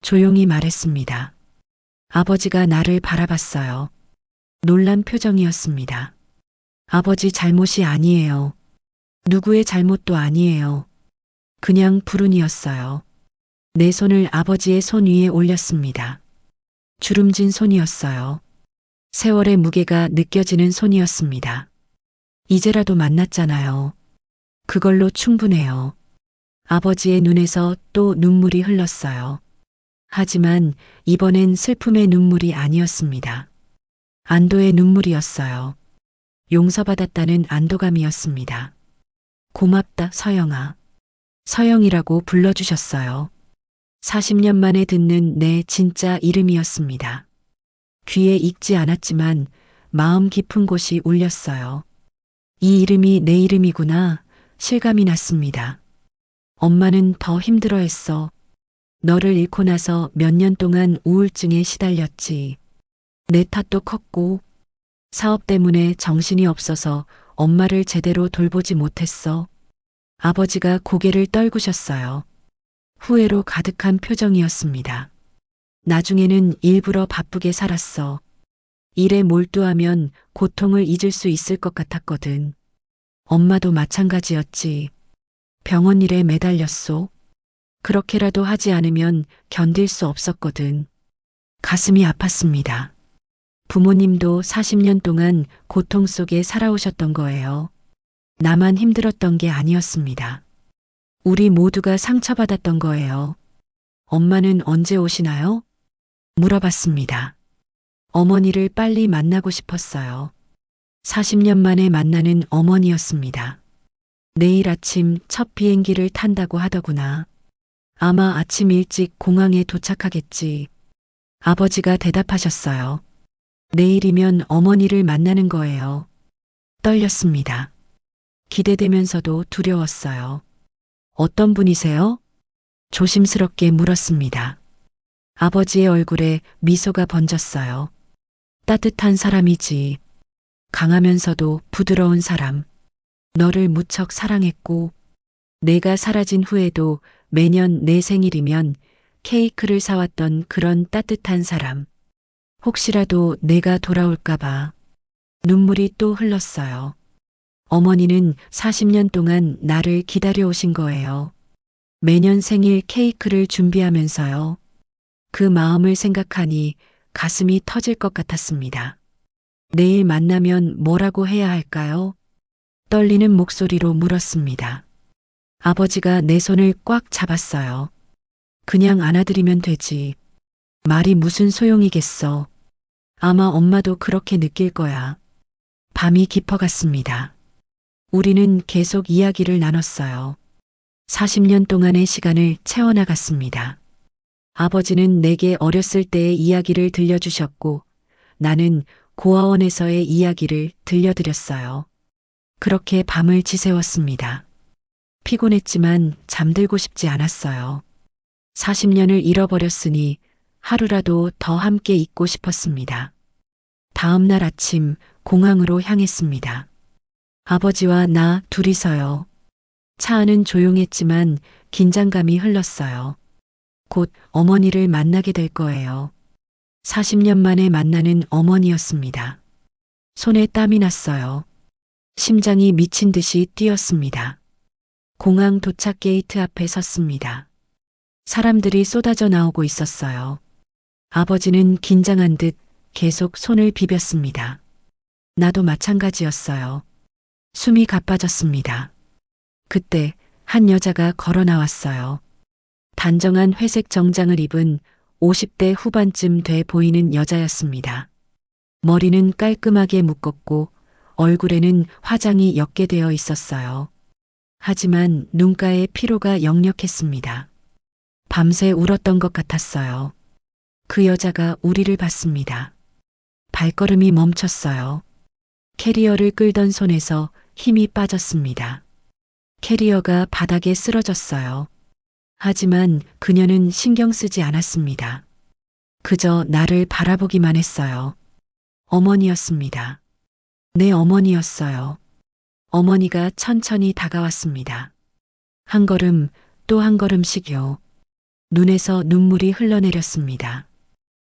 조용히 말했습니다. 아버지가 나를 바라봤어요. 놀란 표정이었습니다. 아버지 잘못이 아니에요. 누구의 잘못도 아니에요. 그냥 불운이었어요. 내 손을 아버지의 손 위에 올렸습니다. 주름진 손이었어요. 세월의 무게가 느껴지는 손이었습니다. 이제라도 만났잖아요. 그걸로 충분해요. 아버지의 눈에서 또 눈물이 흘렀어요. 하지만 이번엔 슬픔의 눈물이 아니었습니다. 안도의 눈물이었어요. 용서받았다는 안도감이었습니다. 고맙다, 서영아. 서영이라고 불러주셨어요. 40년 만에 듣는 내 진짜 이름이었습니다. 귀에 익지 않았지만 마음 깊은 곳이 울렸어요. 이 이름이 내 이름이구나. 실감이 났습니다. 엄마는 더 힘들어했어. 너를 잃고 나서 몇 년 동안 우울증에 시달렸지. 내 탓도 컸고 사업 때문에 정신이 없어서 엄마를 제대로 돌보지 못했어. 아버지가 고개를 떨구셨어요. 후회로 가득한 표정이었습니다. 나중에는 일부러 바쁘게 살았어. 일에 몰두하면 고통을 잊을 수 있을 것 같았거든. 엄마도 마찬가지였지. 병원 일에 매달렸소. 그렇게라도 하지 않으면 견딜 수 없었거든. 가슴이 아팠습니다. 부모님도 40년 동안 고통 속에 살아오셨던 거예요. 나만 힘들었던 게 아니었습니다. 우리 모두가 상처받았던 거예요. 엄마는 언제 오시나요? 물어봤습니다. 어머니를 빨리 만나고 싶었어요. 40년 만에 만나는 어머니였습니다. 내일 아침 첫 비행기를 탄다고 하더구나. 아마 아침 일찍 공항에 도착하겠지. 아버지가 대답하셨어요. 내일이면 어머니를 만나는 거예요. 떨렸습니다. 기대되면서도 두려웠어요. 어떤 분이세요? 조심스럽게 물었습니다. 아버지의 얼굴에 미소가 번졌어요. 따뜻한 사람이지. 강하면서도 부드러운 사람. 너를 무척 사랑했고, 내가 사라진 후에도 매년 내 생일이면 케이크를 사왔던 그런 따뜻한 사람. 혹시라도 내가 돌아올까봐 눈물이 또 흘렀어요. 어머니는 40년 동안 나를 기다려오신 거예요. 매년 생일 케이크를 준비하면서요. 그 마음을 생각하니 가슴이 터질 것 같았습니다. 내일 만나면 뭐라고 해야 할까요? 떨리는 목소리로 물었습니다. 아버지가 내 손을 꽉 잡았어요. 그냥 안아드리면 되지. 말이 무슨 소용이겠어. 아마 엄마도 그렇게 느낄 거야. 밤이 깊어갔습니다. 우리는 계속 이야기를 나눴어요. 40년 동안의 시간을 채워나갔습니다. 아버지는 내게 어렸을 때의 이야기를 들려주셨고 나는 고아원에서의 이야기를 들려드렸어요. 그렇게 밤을 지새웠습니다. 피곤했지만 잠들고 싶지 않았어요. 40년을 잃어버렸으니 하루라도 더 함께 있고 싶었습니다. 다음 날 아침 공항으로 향했습니다. 아버지와 나 둘이서요. 차 안은 조용했지만 긴장감이 흘렀어요. 곧 어머니를 만나게 될 거예요. 40년 만에 만나는 어머니였습니다. 손에 땀이 났어요. 심장이 미친 듯이 뛰었습니다. 공항 도착 게이트 앞에 섰습니다. 사람들이 쏟아져 나오고 있었어요. 아버지는 긴장한 듯 계속 손을 비볐습니다. 나도 마찬가지였어요. 숨이 가빠졌습니다. 그때 한 여자가 걸어 나왔어요. 단정한 회색 정장을 입은 50대 후반쯤 돼 보이는 여자였습니다. 머리는 깔끔하게 묶었고 얼굴에는 화장이 옅게 되어 있었어요. 하지만 눈가에 피로가 역력했습니다. 밤새 울었던 것 같았어요. 그 여자가 우리를 봤습니다. 발걸음이 멈췄어요. 캐리어를 끌던 손에서 힘이 빠졌습니다. 캐리어가 바닥에 쓰러졌어요. 하지만 그녀는 신경 쓰지 않았습니다. 그저 나를 바라보기만 했어요. 어머니였습니다. 내 어머니였어요. 어머니가 천천히 다가왔습니다. 한 걸음 또 한 걸음씩요. 눈에서 눈물이 흘러내렸습니다.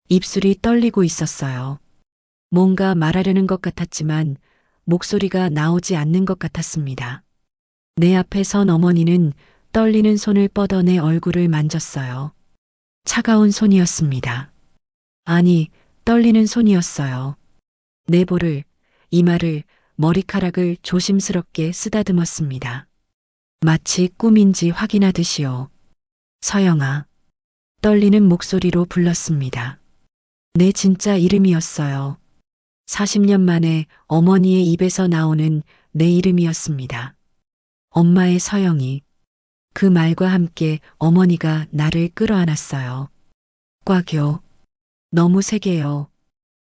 입술이 떨리고 있었어요. 뭔가 말하려는 것 같았지만 목소리가 나오지 않는 것 같았습니다. 내 앞에 선 어머니는 떨리는 손을 뻗어 내 얼굴을 만졌어요. 차가운 손이었습니다. 아니, 떨리는 손이었어요. 내 볼을, 이마를, 머리카락을 조심스럽게 쓰다듬었습니다. 마치 꿈인지 확인하듯이요. 서영아. 떨리는 목소리로 불렀습니다. 내 진짜 이름이었어요. 40년 만에 어머니의 입에서 나오는 내 이름이었습니다. 엄마의 서영이. 그 말과 함께 어머니가 나를 끌어안았어요. 꽉요. 너무 세게요.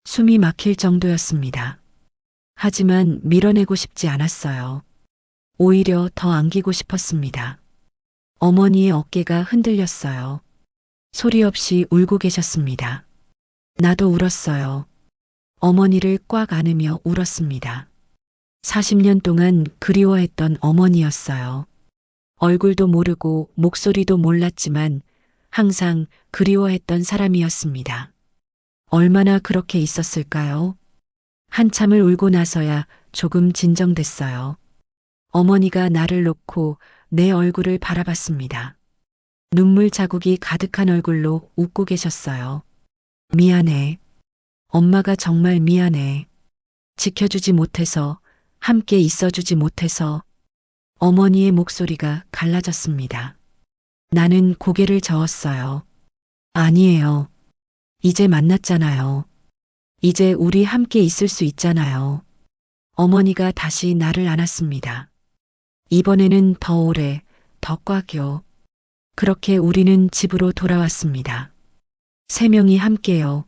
숨이 막힐 정도였습니다. 하지만 밀어내고 싶지 않았어요. 오히려 더 안기고 싶었습니다. 어머니의 어깨가 흔들렸어요. 소리 없이 울고 계셨습니다. 나도 울었어요. 어머니를 꽉 안으며 울었습니다. 40년 동안 그리워했던 어머니였어요. 얼굴도 모르고 목소리도 몰랐지만 항상 그리워했던 사람이었습니다. 얼마나 그렇게 있었을까요? 한참을 울고 나서야 조금 진정됐어요. 어머니가 나를 놓고 내 얼굴을 바라봤습니다. 눈물 자국이 가득한 얼굴로 웃고 계셨어요. 미안해. 엄마가 정말 미안해. 지켜주지 못해서, 함께 있어주지 못해서. 어머니의 목소리가 갈라졌습니다. 나는 고개를 저었어요. 아니에요. 이제 만났잖아요. 이제 우리 함께 있을 수 있잖아요. 어머니가 다시 나를 안았습니다. 이번에는 더 오래, 더 꽉요. 그렇게 우리는 집으로 돌아왔습니다. 3명이 함께요.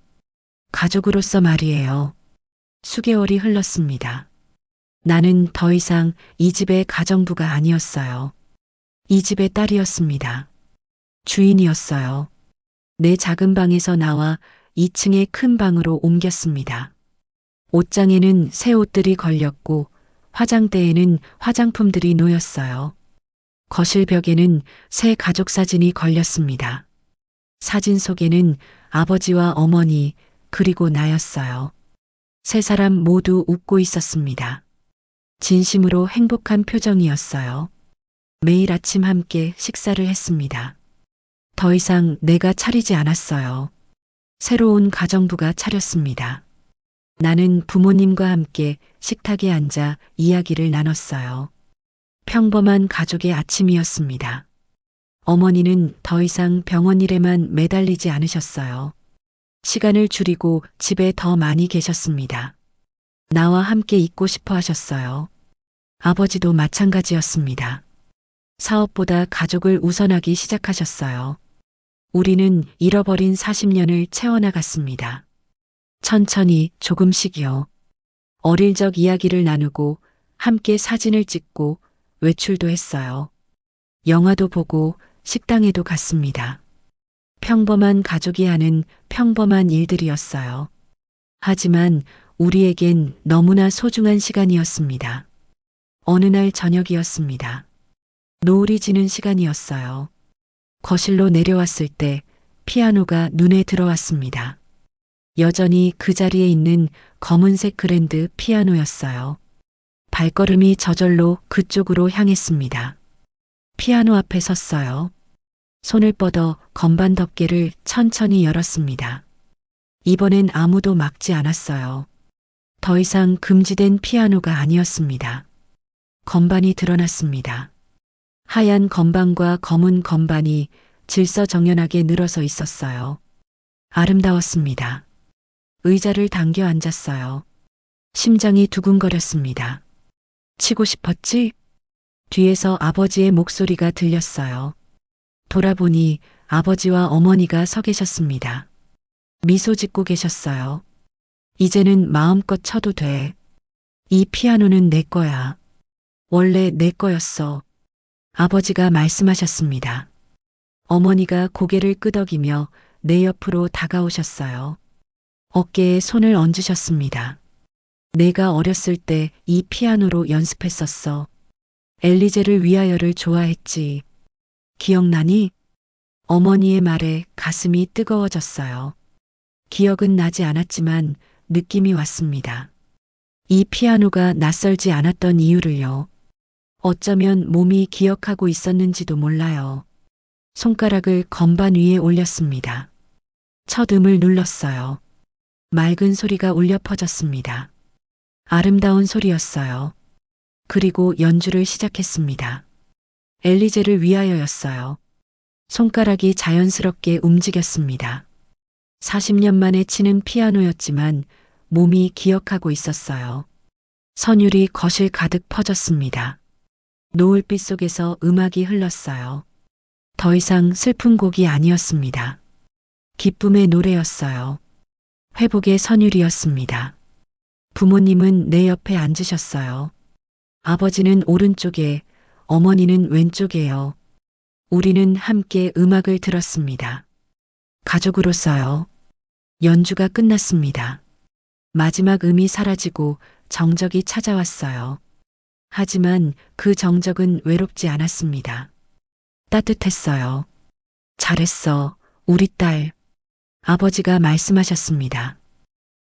가족으로서 말이에요. 수개월이 흘렀습니다. 나는 더 이상 이 집의 가정부가 아니었어요. 이 집의 딸이었습니다. 주인이었어요. 내 작은 방에서 나와 2층의 큰 방으로 옮겼습니다. 옷장에는 새 옷들이 걸렸고 화장대에는 화장품들이 놓였어요. 거실 벽에는 새 가족 사진이 걸렸습니다. 사진 속에는 아버지와 어머니 그리고 나였어요. 세 사람 모두 웃고 있었습니다. 진심으로 행복한 표정이었어요. 매일 아침 함께 식사를 했습니다. 더 이상 내가 차리지 않았어요. 새로운 가정부가 차렸습니다. 나는 부모님과 함께 식탁에 앉아 이야기를 나눴어요. 평범한 가족의 아침이었습니다. 어머니는 더 이상 병원 일에만 매달리지 않으셨어요. 시간을 줄이고 집에 더 많이 계셨습니다. 나와 함께 있고 싶어 하셨어요. 아버지도 마찬가지였습니다. 사업보다 가족을 우선하기 시작하셨어요. 우리는 잃어버린 40년을 채워나갔습니다. 천천히 조금씩이요. 어릴 적 이야기를 나누고 함께 사진을 찍고 외출도 했어요. 영화도 보고 식당에도 갔습니다. 평범한 가족이 하는 평범한 일들이었어요. 하지만 우리에겐 너무나 소중한 시간이었습니다. 어느 날 저녁이었습니다. 노을이 지는 시간이었어요. 거실로 내려왔을 때 피아노가 눈에 들어왔습니다. 여전히 그 자리에 있는 검은색 그랜드 피아노였어요. 발걸음이 저절로 그쪽으로 향했습니다. 피아노 앞에 섰어요. 손을 뻗어 건반 덮개를 천천히 열었습니다. 이번엔 아무도 막지 않았어요. 더 이상 금지된 피아노가 아니었습니다. 건반이 드러났습니다. 하얀 건반과 검은 건반이 질서정연하게 늘어서 있었어요. 아름다웠습니다. 의자를 당겨 앉았어요. 심장이 두근거렸습니다. 치고 싶었지? 뒤에서 아버지의 목소리가 들렸어요. 돌아보니 아버지와 어머니가 서 계셨습니다. 미소 짓고 계셨어요. 이제는 마음껏 쳐도 돼. 이 피아노는 내 거야. 원래 내 거였어. 아버지가 말씀하셨습니다. 어머니가 고개를 끄덕이며 내 옆으로 다가오셨어요. 어깨에 손을 얹으셨습니다. 내가 어렸을 때 이 피아노로 연습했었어. 엘리제를 위하여를 좋아했지. 기억나니? 어머니의 말에 가슴이 뜨거워졌어요. 기억은 나지 않았지만 느낌이 왔습니다. 이 피아노가 낯설지 않았던 이유를요. 어쩌면 몸이 기억하고 있었는지도 몰라요. 손가락을 건반 위에 올렸습니다. 첫 음을 눌렀어요. 맑은 소리가 울려 퍼졌습니다. 아름다운 소리였어요. 그리고 연주를 시작했습니다. 엘리제를 위하여였어요. 손가락이 자연스럽게 움직였습니다. 40년 만에 치는 피아노였지만 몸이 기억하고 있었어요. 선율이 거실 가득 퍼졌습니다. 노을빛 속에서 음악이 흘렀어요. 더 이상 슬픈 곡이 아니었습니다. 기쁨의 노래였어요. 회복의 선율이었습니다. 부모님은 내 옆에 앉으셨어요. 아버지는 오른쪽에, 어머니는 왼쪽에요. 우리는 함께 음악을 들었습니다. 가족으로서요. 연주가 끝났습니다. 마지막 음이 사라지고 정적이 찾아왔어요. 하지만 그 정적은 외롭지 않았습니다. 따뜻했어요. 잘했어, 우리 딸. 아버지가 말씀하셨습니다.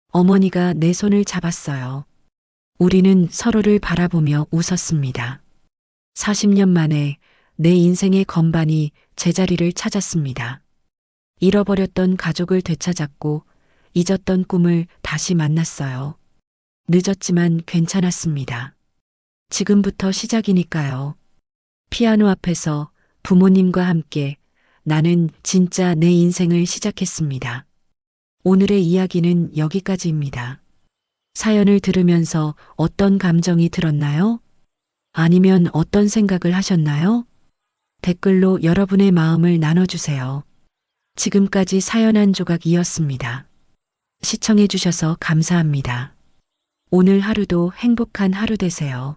어머니가 내 손을 잡았어요. 우리는 서로를 바라보며 웃었습니다. 40년 만에 내 인생의 건반이 제자리를 찾았습니다. 잃어버렸던 가족을 되찾았고 잊었던 꿈을 다시 만났어요. 늦었지만 괜찮았습니다. 지금부터 시작이니까요. 피아노 앞에서 부모님과 함께 나는 진짜 내 인생을 시작했습니다. 오늘의 이야기는 여기까지입니다. 사연을 들으면서 어떤 감정이 들었나요? 아니면 어떤 생각을 하셨나요? 댓글로 여러분의 마음을 나눠주세요. 지금까지 사연 한 조각이었습니다. 시청해주셔서 감사합니다. 오늘 하루도 행복한 하루 되세요.